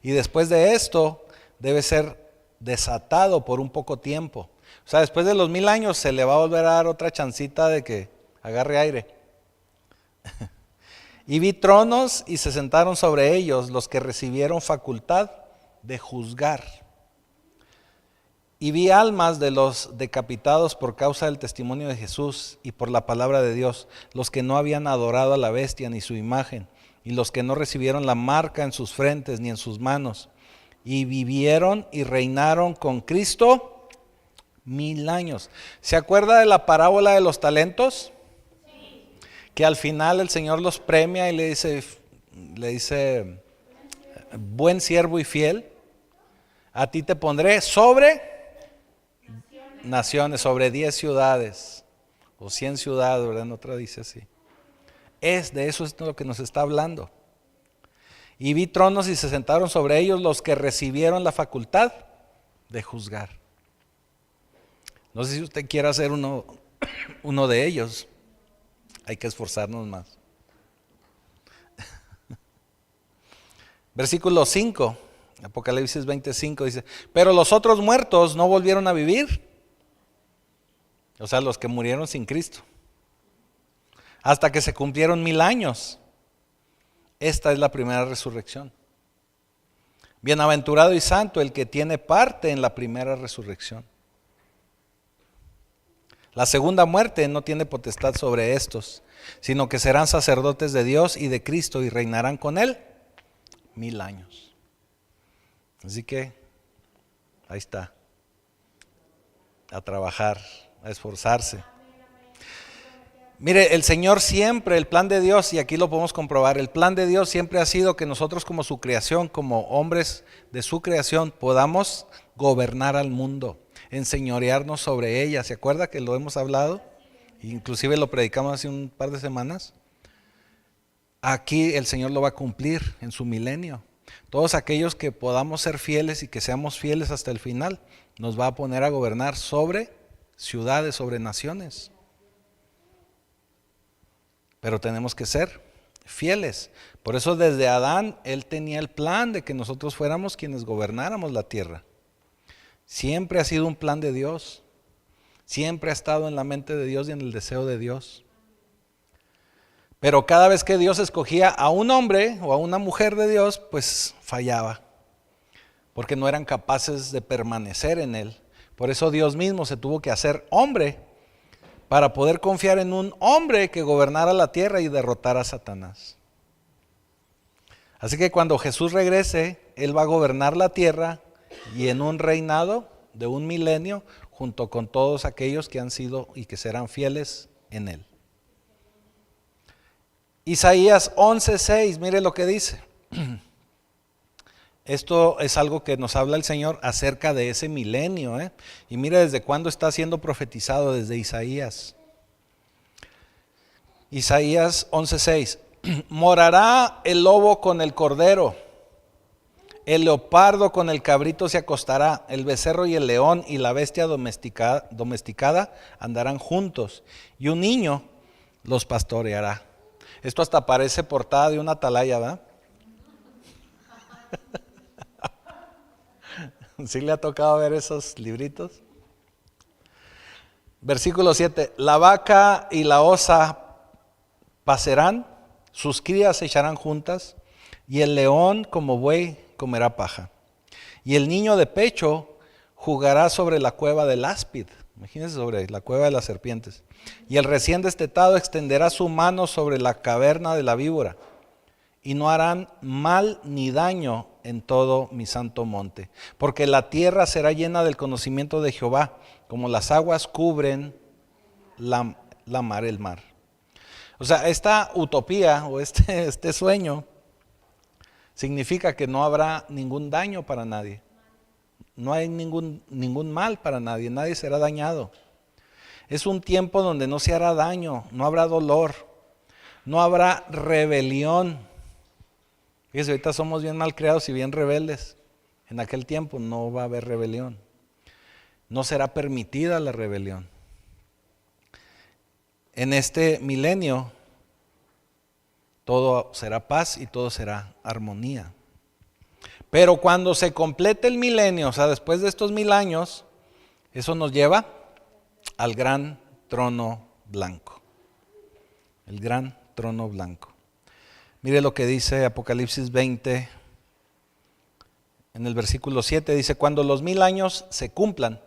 Y después de esto debe ser desatado por un poco tiempo. O sea, después de los 1000 años se le va a volver a dar otra chancita de que agarre aire. Y vi tronos y se sentaron sobre ellos los que recibieron facultad de juzgar. Y vi almas de los decapitados por causa del testimonio de Jesús y por la palabra de Dios, los que no habían adorado a la bestia ni su imagen, y los que no recibieron la marca en sus frentes ni en sus manos, y vivieron y reinaron con Cristo 1000 años. ¿Se acuerda de la parábola de los talentos? Que al final el Señor los premia y le dice, buen siervo y fiel, a ti te pondré sobre naciones, sobre 10 ciudades, o 100 ciudades, ¿verdad? En otra dice así. De eso es lo que nos está hablando. Y vi tronos y se sentaron sobre ellos los que recibieron la facultad de juzgar. No sé si usted quiere ser uno de ellos. Hay que esforzarnos más. Versículo 5, Apocalipsis 25 dice: pero los otros muertos no volvieron a vivir. O sea, los que murieron sin Cristo, hasta que se cumplieron 1000 años. Esta es la primera resurrección. Bienaventurado y santo el que tiene parte en la primera resurrección. La segunda muerte no tiene potestad sobre estos, sino que serán sacerdotes de Dios y de Cristo y reinarán con él 1000 años. Así que ahí está, a trabajar, a esforzarse. Mire, el Señor siempre, el plan de Dios, y aquí lo podemos comprobar, el plan de Dios siempre ha sido que nosotros como su creación, como hombres de su creación, podamos gobernar al mundo, enseñorearnos sobre ella. ¿Se acuerda que lo hemos hablado? Inclusive lo predicamos hace un par de semanas. Aquí el Señor lo va a cumplir en su milenio. Todos aquellos que podamos ser fieles y que seamos fieles hasta el final, nos va a poner a gobernar sobre ciudades, sobre naciones. Pero tenemos que ser fieles. Por eso desde Adán, él tenía el plan de que nosotros fuéramos quienes gobernáramos la tierra. Siempre ha sido un plan de Dios. Siempre ha estado en la mente de Dios y en el deseo de Dios. Pero cada vez que Dios escogía a un hombre o a una mujer de Dios, pues fallaba. Porque no eran capaces de permanecer en él. Por eso Dios mismo se tuvo que hacer hombre, para poder confiar en un hombre que gobernara la tierra y derrotara a Satanás. Así que cuando Jesús regrese, él va a gobernar la tierra y en un reinado de 1 milenio, junto con todos aquellos que han sido y que serán fieles en él. Isaías 11:6, mire lo que dice. Esto es algo que nos habla el Señor acerca de ese milenio, Y mire desde cuándo está siendo profetizado, desde Isaías. Isaías 11:6. Morará el lobo con el cordero, el leopardo con el cabrito se acostará, el becerro y el león y la bestia domesticada andarán juntos, y un niño los pastoreará. Esto hasta parece portada de una atalaya, ¿verdad? ¿Sí le ha tocado ver esos libritos? Versículo 7. La vaca y la osa pacerán, sus crías se echarán juntas, y el león como buey comerá paja. Y el niño de pecho jugará sobre la cueva del áspid. Imagínense, sobre la cueva de las serpientes. Y el recién destetado extenderá su mano sobre la caverna de la víbora. Y no harán mal ni daño en todo mi santo monte. Porque la tierra será llena del conocimiento de Jehová, como las aguas cubren la mar, el mar. O sea, esta utopía o este sueño significa que no habrá ningún daño para nadie. No hay ningún mal para nadie, nadie será dañado. Es un tiempo donde no se hará daño, no habrá dolor, no habrá rebelión. Fíjense, ahorita somos bien malcriados y bien rebeldes. En aquel tiempo no va a haber rebelión. No será permitida la rebelión. En este milenio todo será paz y todo será armonía. Pero cuando se complete el milenio, o sea, después de estos 1000 años, eso nos lleva al gran trono blanco. El gran trono blanco. Mire lo que dice Apocalipsis 20, en el versículo 7, dice: cuando los 1000 años se cumplan,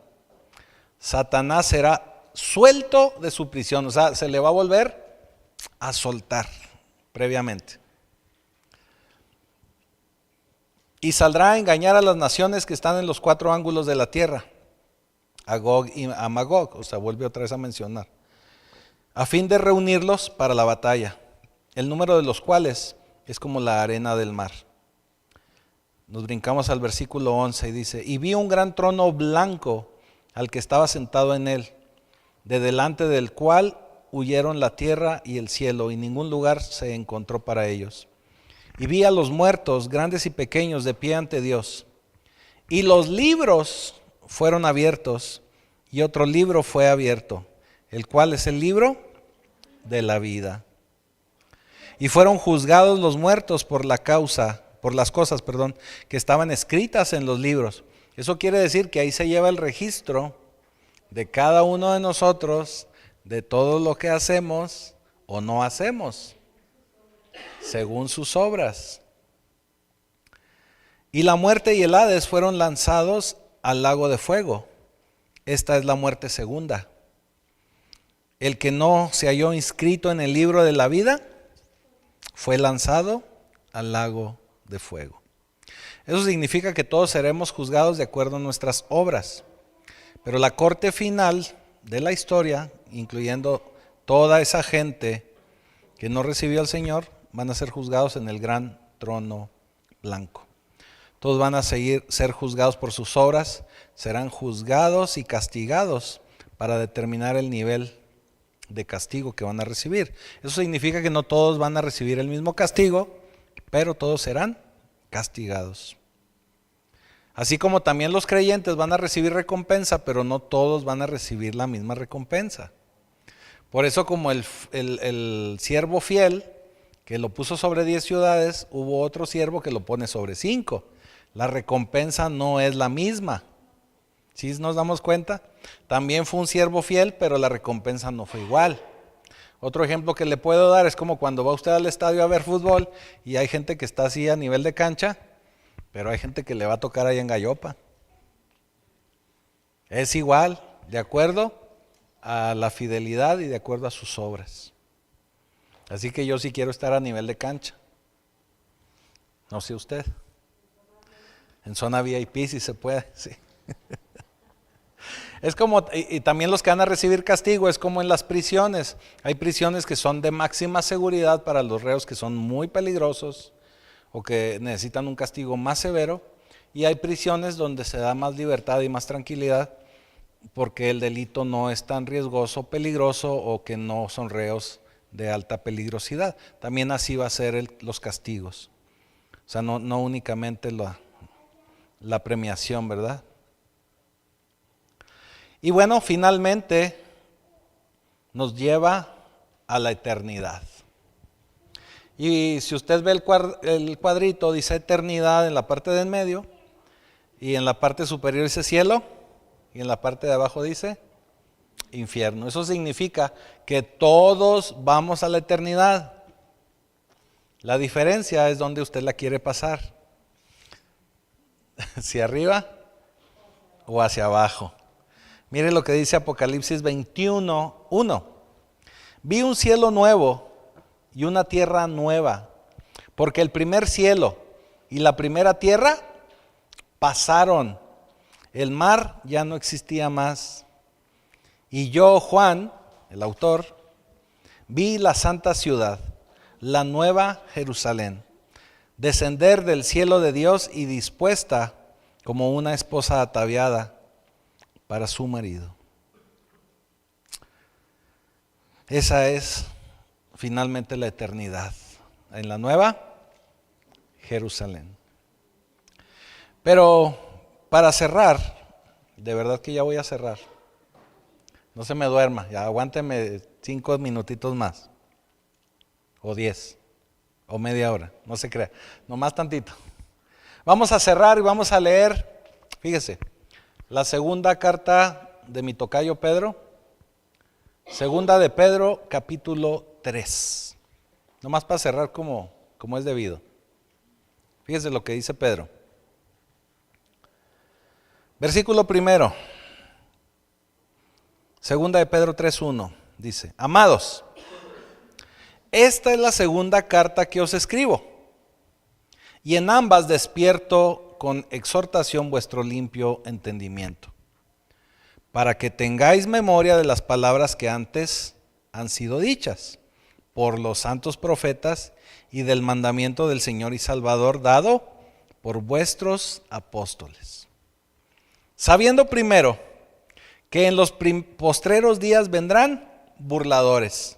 Satanás será suelto de su prisión, o sea, se le va a volver a soltar previamente. Y saldrá a engañar a las naciones que están en los 4 ángulos de la tierra, a Gog y a Magog, o sea, vuelve otra vez a mencionar, a fin de reunirlos para la batalla, el número de los cuales es como la arena del mar. Nos brincamos al versículo 11 y dice: y vi un gran trono blanco al que estaba sentado en él, de delante del cual huyeron la tierra y el cielo, y ningún lugar se encontró para ellos. Y vi a los muertos, grandes y pequeños, de pie ante Dios. Y los libros fueron abiertos, y otro libro fue abierto, el cual es el libro de la vida. Y fueron juzgados los muertos por las cosas, que estaban escritas en los libros. Eso quiere decir que ahí se lleva el registro de cada uno de nosotros, de todo lo que hacemos o no hacemos, según sus obras. Y la muerte y el Hades fueron lanzados al lago de fuego. Esta es la muerte segunda. El que no se halló inscrito en el libro de la vida fue lanzado al lago de fuego. Eso significa que todos seremos juzgados de acuerdo a nuestras obras. Pero la corte final de la historia, incluyendo toda esa gente que no recibió al Señor, van a ser juzgados en el gran trono blanco. Todos van a ser juzgados por sus obras, serán juzgados y castigados para determinar el nivel de castigo que van a recibir. Eso significa que no todos van a recibir el mismo castigo, pero todos serán castigados. Así como también los creyentes van a recibir recompensa, pero no todos van a recibir la misma recompensa. Por eso, como el siervo fiel que lo puso sobre 10 ciudades, hubo otro siervo que lo pone sobre 5. La recompensa no es la misma. ¿Sí nos damos cuenta? También fue un siervo fiel, pero la recompensa no fue igual. Otro ejemplo que le puedo dar es como cuando va usted al estadio a ver fútbol y hay gente que está así a nivel de cancha, pero hay gente que le va a tocar ahí en gallopa. Es igual, de acuerdo a la fidelidad y de acuerdo a sus obras. Así que yo sí quiero estar a nivel de cancha. No sé usted. En zona VIP si se puede, sí. Es como, y también los que van a recibir castigo, es como en las prisiones. Hay prisiones que son de máxima seguridad para los reos que son muy peligrosos o que necesitan un castigo más severo. Y hay prisiones donde se da más libertad y más tranquilidad porque el delito no es tan riesgoso, peligroso o que no son reos de alta peligrosidad. También así va a ser los castigos. O sea, no únicamente la premiación, ¿verdad? Y bueno, finalmente nos lleva a la eternidad. Y si usted ve el cuadrito, dice eternidad en la parte de en medio, y en la parte superior dice cielo, y en la parte de abajo dice infierno. Eso significa que todos vamos a la eternidad. La diferencia es donde usted la quiere pasar. ¿Hacia arriba o hacia abajo? Mire lo que dice Apocalipsis 21:1. Vi un cielo nuevo y una tierra nueva, porque el primer cielo y la primera tierra pasaron. El mar ya no existía más. Y yo, Juan, el autor, vi la santa ciudad, la nueva Jerusalén, descender del cielo de Dios y dispuesta como una esposa ataviada para su marido. Esa es finalmente la eternidad, en la nueva Jerusalén. Pero para cerrar, de verdad que ya voy a cerrar. No se me duerma, ya aguánteme 5 minutitos más, o 10, o media hora, no se crea, nomás tantito. Vamos a cerrar y vamos a leer, fíjese, la segunda carta de mi tocayo Pedro, segunda de Pedro, capítulo 3. Nomás para cerrar como es debido. Fíjese lo que dice Pedro. Versículo primero. Segunda de Pedro 3:1. Dice: Amados, esta es la segunda carta que os escribo, y en ambas despierto con exhortación vuestro limpio entendimiento, para que tengáis memoria de las palabras que antes han sido dichas por los santos profetas y del mandamiento del Señor y Salvador dado por vuestros apóstoles. Sabiendo primero que en los postreros días vendrán burladores,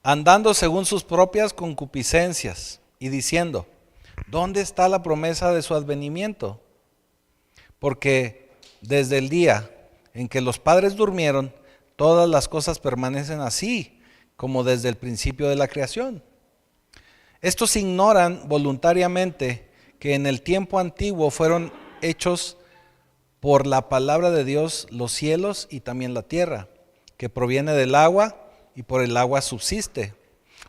andando según sus propias concupiscencias y diciendo: ¿dónde está la promesa de su advenimiento? Porque desde el día en que los padres durmieron, todas las cosas permanecen así, como desde el principio de la creación. Estos ignoran voluntariamente que en el tiempo antiguo fueron hechos por la palabra de Dios los cielos y también la tierra, que proviene del agua y por el agua subsiste,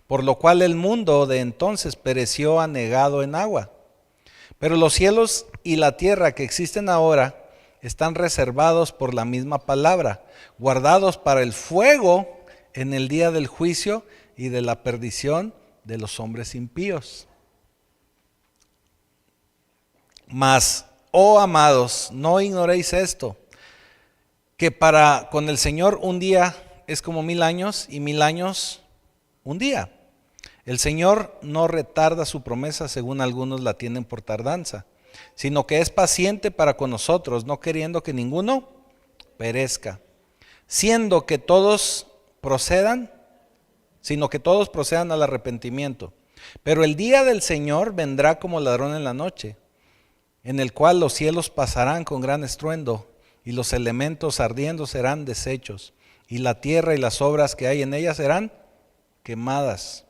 por lo cual el mundo de entonces pereció anegado en agua. Pero los cielos y la tierra que existen ahora están reservados por la misma palabra, guardados para el fuego en el día del juicio y de la perdición de los hombres impíos. Mas, oh amados, no ignoréis esto, que para con el Señor un día es como 1000 años y 1000 años un día. El Señor no retarda su promesa, según algunos la tienen por tardanza, sino que es paciente para con nosotros, no queriendo que ninguno perezca, sino que todos procedan al arrepentimiento. Pero el día del Señor vendrá como ladrón en la noche, en el cual los cielos pasarán con gran estruendo, y los elementos ardiendo serán deshechos, y la tierra y las obras que hay en ella serán quemadas.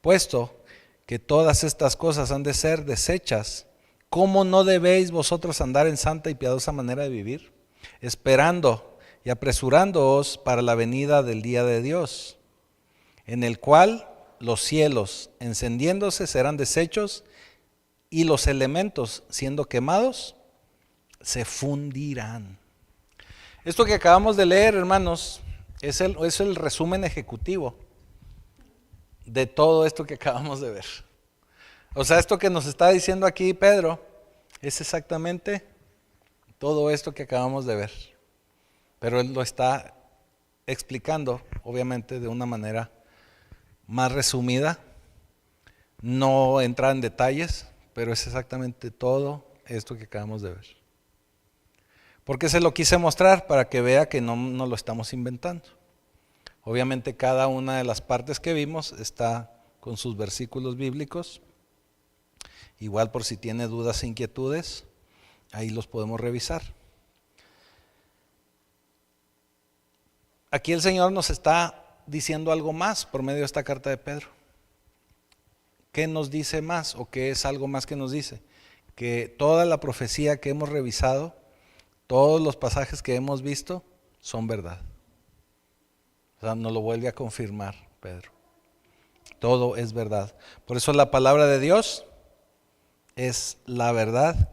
Puesto que todas estas cosas han de ser deshechas, ¿cómo no debéis vosotros andar en santa y piadosa manera de vivir, esperando y apresurándoos para la venida del día de Dios, en el cual los cielos encendiéndose serán deshechos y los elementos siendo quemados se fundirán? Esto que acabamos de leer, hermanos, es el resumen ejecutivo de todo esto que acabamos de ver. O sea, esto que nos está diciendo aquí Pedro es exactamente todo esto que acabamos de ver. pero él lo está explicando, obviamente, de una manera más resumida. No entra en detalles, pero es exactamente todo esto que acabamos de ver. ¿Por qué se lo quise mostrar? Para que vea que no lo estamos inventando. Obviamente cada una de las partes que vimos está con sus versículos bíblicos. Igual por si tiene dudas e inquietudes, ahí los podemos revisar. Aquí el Señor nos está diciendo algo más por medio de esta carta de Pedro. ¿Qué nos dice más o qué es algo más que nos dice? Que toda la profecía que hemos revisado, todos los pasajes que hemos visto son verdad. O sea, nos lo vuelve a confirmar Pedro. Todo es verdad. Por eso la palabra de Dios es la verdad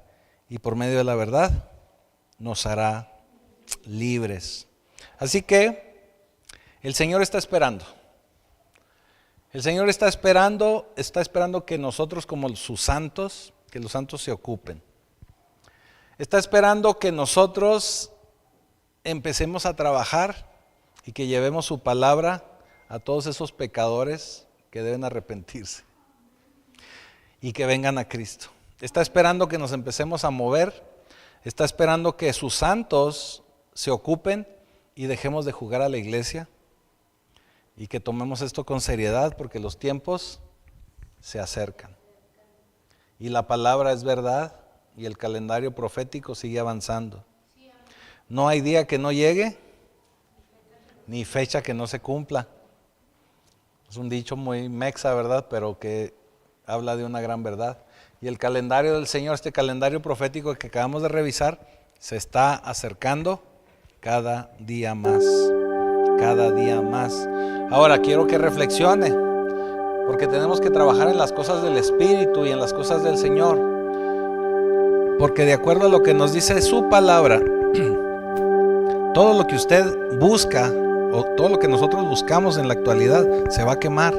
y por medio de la verdad nos hará libres. Así que el Señor está esperando. El Señor está esperando que nosotros como sus santos, que los santos se ocupen. Está esperando que nosotros empecemos a trabajar y que llevemos su palabra a todos esos pecadores que deben arrepentirse y que vengan a Cristo. Está esperando que nos empecemos a mover, está esperando que sus santos se ocupen y dejemos de jugar a la iglesia y que tomemos esto con seriedad porque los tiempos se acercan. Y la palabra es verdad y el calendario profético sigue avanzando. No hay día que no llegue, ni fecha que no se cumpla. Es un dicho muy mexa, ¿verdad? Pero que habla de una gran verdad. Y el calendario del Señor, este calendario profético que acabamos de revisar, se está acercando cada día más. Cada día más. Ahora quiero que reflexione, porque tenemos que trabajar en las cosas del Espíritu y en las cosas del Señor. Porque de acuerdo a lo que nos dice su palabra, todo lo que usted busca o todo lo que nosotros buscamos en la actualidad se va a quemar.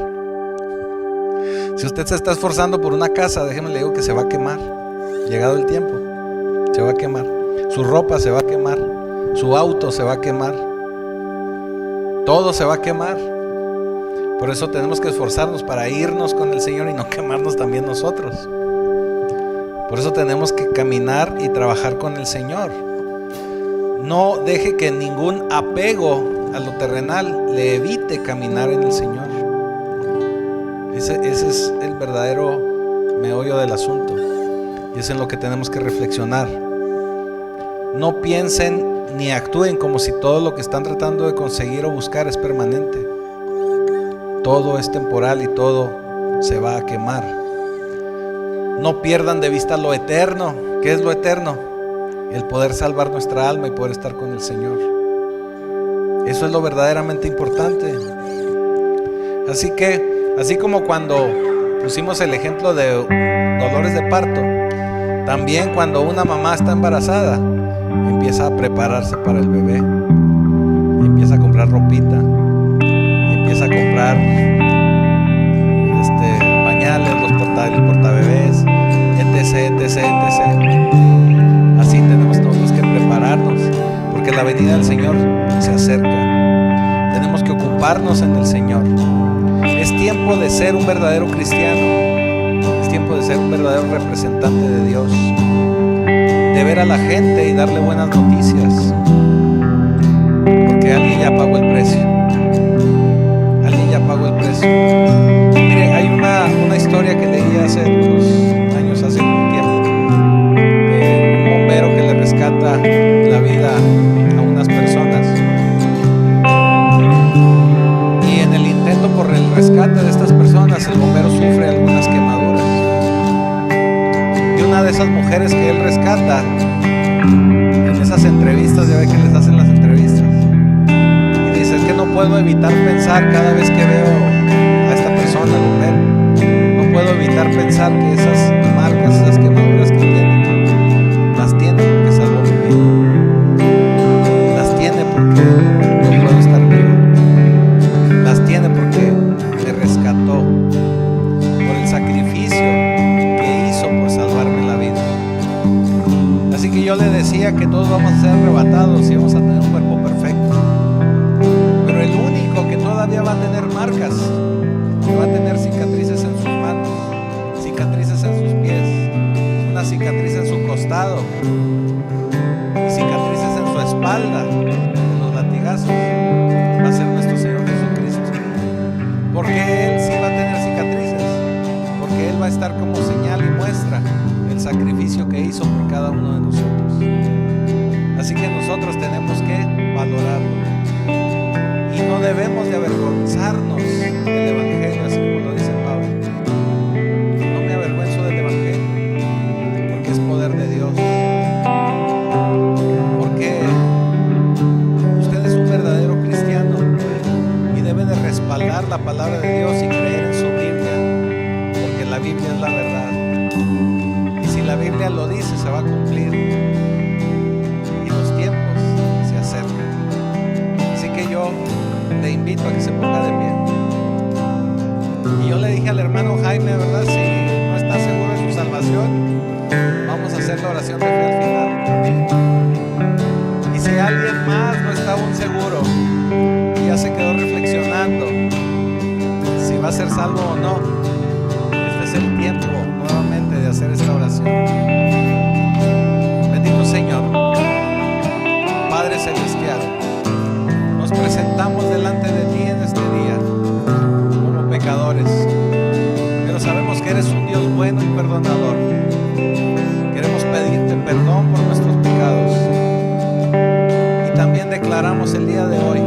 Si usted se está esforzando por una casa, déjeme le digo que se va a quemar. Llegado el tiempo, se va a quemar. Su ropa se va a quemar. Su auto se va a quemar. Todo se va a quemar. Por eso tenemos que esforzarnos para irnos con el Señor y no quemarnos también nosotros. Por eso tenemos que caminar y trabajar con el Señor. No deje que ningún apego a lo terrenal le evite caminar en el Señor. Ese es el verdadero meollo del asunto. Y es en lo que tenemos que reflexionar. No piensen ni actúen como si todo lo que están tratando de conseguir o buscar es permanente. Todo es temporal y todo se va a quemar. No pierdan de vista lo eterno. ¿Qué es lo eterno? El poder salvar nuestra alma y poder estar con el Señor. Eso es lo verdaderamente importante. Así que, así como cuando pusimos el ejemplo de dolores de parto, también cuando una mamá está embarazada, empieza a prepararse para el bebé, empieza a comprar ropita, empieza a comprar pañales, el portabebés, etc. Así tenemos todos que prepararnos, porque la venida del Señor se acerca. Tenemos que ocuparnos en el Señor. Es tiempo de ser un verdadero cristiano, es tiempo de ser un verdadero representante de Dios, de ver a la gente y darle buenas noticias, porque alguien ya pagó el precio. Alguien ya pagó el precio. Mire, hay una historia que leí hace unos años, hace un tiempo, de un bombero que le rescata la vida a unas personas. Y en el intento por el rescate de estas personas, el bombero sufre algunas quemaduras. Y una de esas mujeres que él rescata, en esas entrevistas, ya ve que les hacen las entrevistas, y dice: es que no puedo evitar pensar cada vez que veo a esta persona, el bombero, no puedo evitar pensar que esas marcas, esas quemaduras que tiene, las tiene porque salvó mi vida, las tiene porque no puedo estar vivo, las tiene porque me rescató por el sacrificio que hizo por salvarme la vida. Así que yo le decía que todos vamos a ser arrebatados y vamos a tener un cuerpo perfecto. todavía va a tener marcas, que va a tener cicatrices en sus manos, cicatrices en sus pies, una cicatriz en su costado, y cicatrices en su espalda, en los latigazos. Va a ser nuestro Señor Jesucristo. Porque Él sí va a tener cicatrices, porque Él va a estar como señal y muestra el sacrificio que hizo por cada uno de nosotros. Así que nosotros tenemos que valorarlo y no debemos de avergonzarnos del Evangelio, así como lo dice Pablo. No me avergüenzo del Evangelio, porque es poder de Dios, porque usted es un verdadero cristiano y debe de respaldar la palabra de Dios y creer en su Biblia, porque la Biblia es la verdad, y si la Biblia lo dice se va a cumplir, y los tiempos se acercan. Así que yo le invito a que se ponga de pie. Y yo le dije al hermano Jaime, ¿verdad? Si no está seguro de su salvación, vamos a hacer la oración de fe al final. Y si alguien más no está aún seguro y ya se quedó reflexionando si va a ser salvo o no, este es el tiempo nuevamente de hacer esta oración. Bendito Señor, Padre Celestial, nos presentamos delante de ti en este día como pecadores, pero sabemos que eres un Dios bueno y perdonador. Queremos pedirte perdón por nuestros pecados y también declaramos el día de hoy